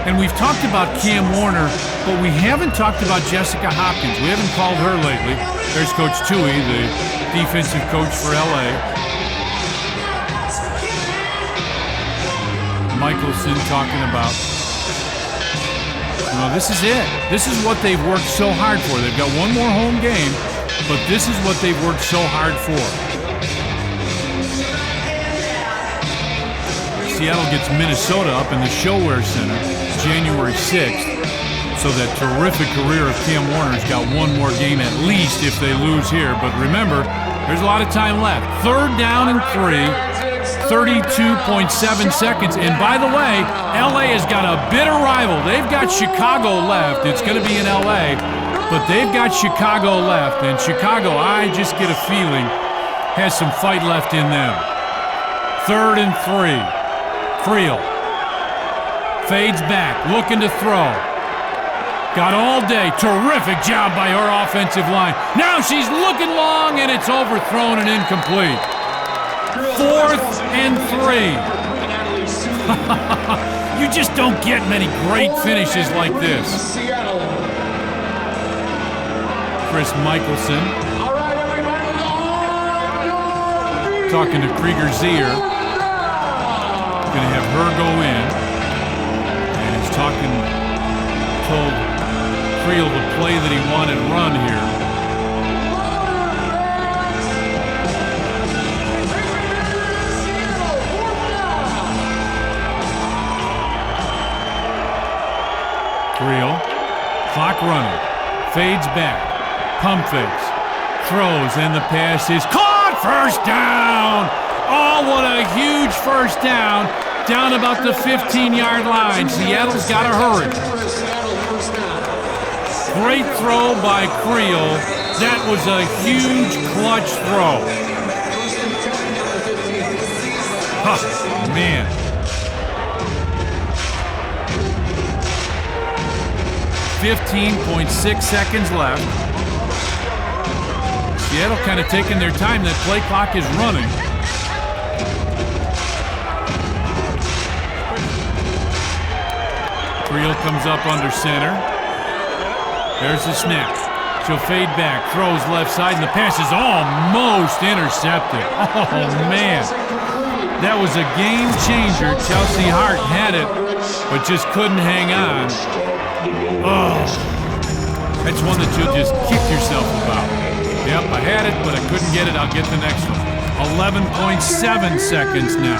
And we've talked about Cam Warner, but we haven't talked about Jessica Hopkins. We haven't called her lately. There's Coach Toohey, the defensive coach for LA. Michelson talking about, this is it. This is what they've worked so hard for. They've got one more home game, but this is what they've worked so hard for. Seattle gets Minnesota up in the ShoWare Center January 6th. So that terrific career of Cam Warner's got one more game at least if they lose here. But remember, there's a lot of time left. 3rd down and 3. 32.7 seconds. And by the way, LA has got a bitter rival. They've got Chicago left. It's going to be in LA, but they've got Chicago left. And Chicago, I just get a feeling, has some fight left in them. 3rd and 3. Creel fades back, looking to throw. Got all day. Terrific job by her offensive line. Now she's looking long, and it's overthrown and incomplete. 4th and 3. You just don't get many great finishes like this. Chris Michelson talking to Krieger's ear. Going to have her go in. And he's told Creel the play that he wanted run here. Creel, clock running, fades back, pump fakes, throws, and the pass is caught! First down! Oh, what a huge first down! Down about the 15-yard line. Seattle's got to hurry. Great throw by Creel. That was a huge clutch throw. Huh, man. .6 seconds left. Seattle kind of taking their time. That play clock is running. Creel comes up under center. There's the snap. She'll fade back, throws left side, and the pass is almost intercepted. Oh, man. That was a game changer. Chelsea Hart had it, but just couldn't hang on. Oh, that's one that you'll just kick yourself about. Yep, I had it, but I couldn't get it. I'll get the next one. 11.7 seconds now.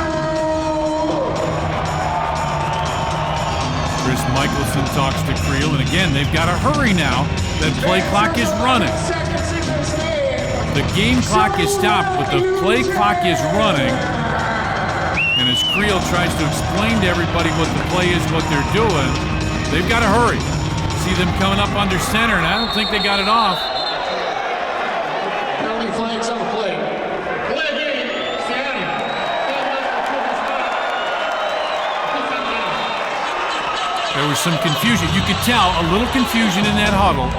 Chris Michelson talks to Creel, and again, they've got to hurry now. That play clock is running. The game clock is stopped, but the play clock is running. And as Creel tries to explain to everybody what the play is, what they're doing, they've got to hurry. See them coming up under center, and I don't think they got it off. Penalty flags on the play. Play again, Seattle. There was some confusion. You could tell a little confusion in that huddle.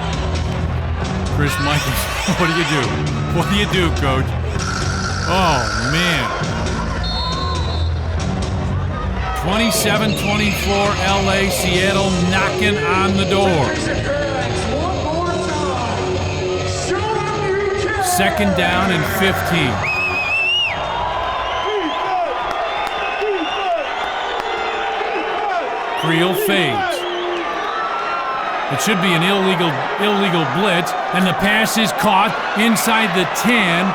Chris Michaels, what do you do? What do you do, Coach? Oh, man. 27-24 LA, Seattle knocking on the door. 2nd down and 15. Creel fades. It should be an illegal blitz, and the pass is caught inside the 10,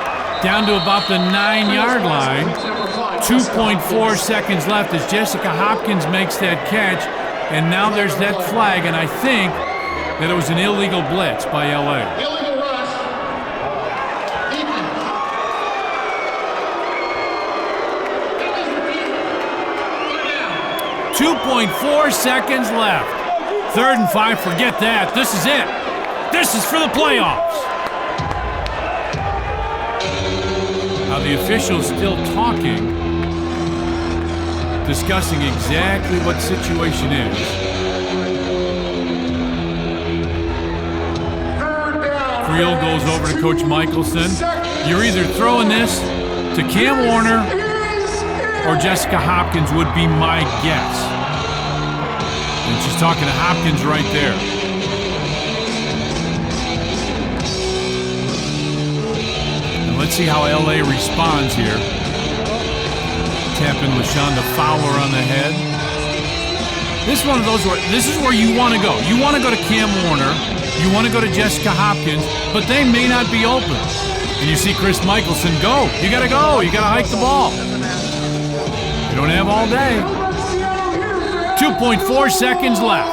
down to about the 9-yard line. 2.4 seconds left as Jessica Hopkins makes that catch, and now there's that flag, and I think that it was an illegal blitz by LA. Illegal rush. 2.4 seconds left. 3rd and 5, forget that. This is it. This is for the playoffs. Now the official's still talking, discussing exactly what situation is. Creel goes over to Coach Michelson. You're either throwing this to Cam Warner or Jessica Hopkins would be my guess. And she's talking to Hopkins right there. And let's see how LA responds here. Tapping LaShonda Fowler on the head. This is one of those where this is where you want to go. You want to go to Cam Warner. You want to go to Jessica Hopkins, but they may not be open. And you see Chris Michelson go. You got to go. You got to hike the ball. You don't have all day. 2.4 seconds left.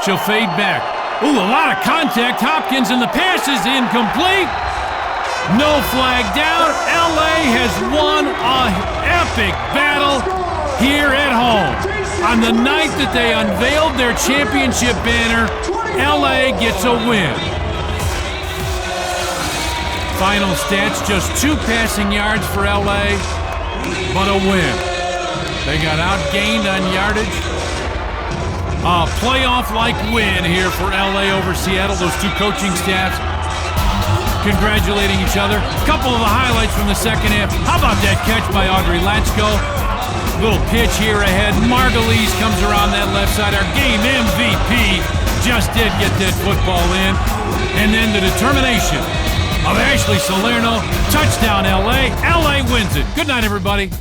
She'll fade back. Ooh, a lot of contact. Hopkins, and the pass is incomplete. No flag down. LA has won an epic battle here at home. On the night that they unveiled their championship banner, LA gets a win. Final stats, just 2 passing yards for LA, but a win. They got outgained on yardage. A playoff-like win here for LA over Seattle. Those two coaching staffs congratulating each other. A couple of the highlights from the second half. How about that catch by Audrey Latchko? Little pitch here ahead. Margulies comes around that left side. Our game MVP just did get that football in. And then the determination of Ashley Salerno. Touchdown, LA. LA wins it. Good night, everybody.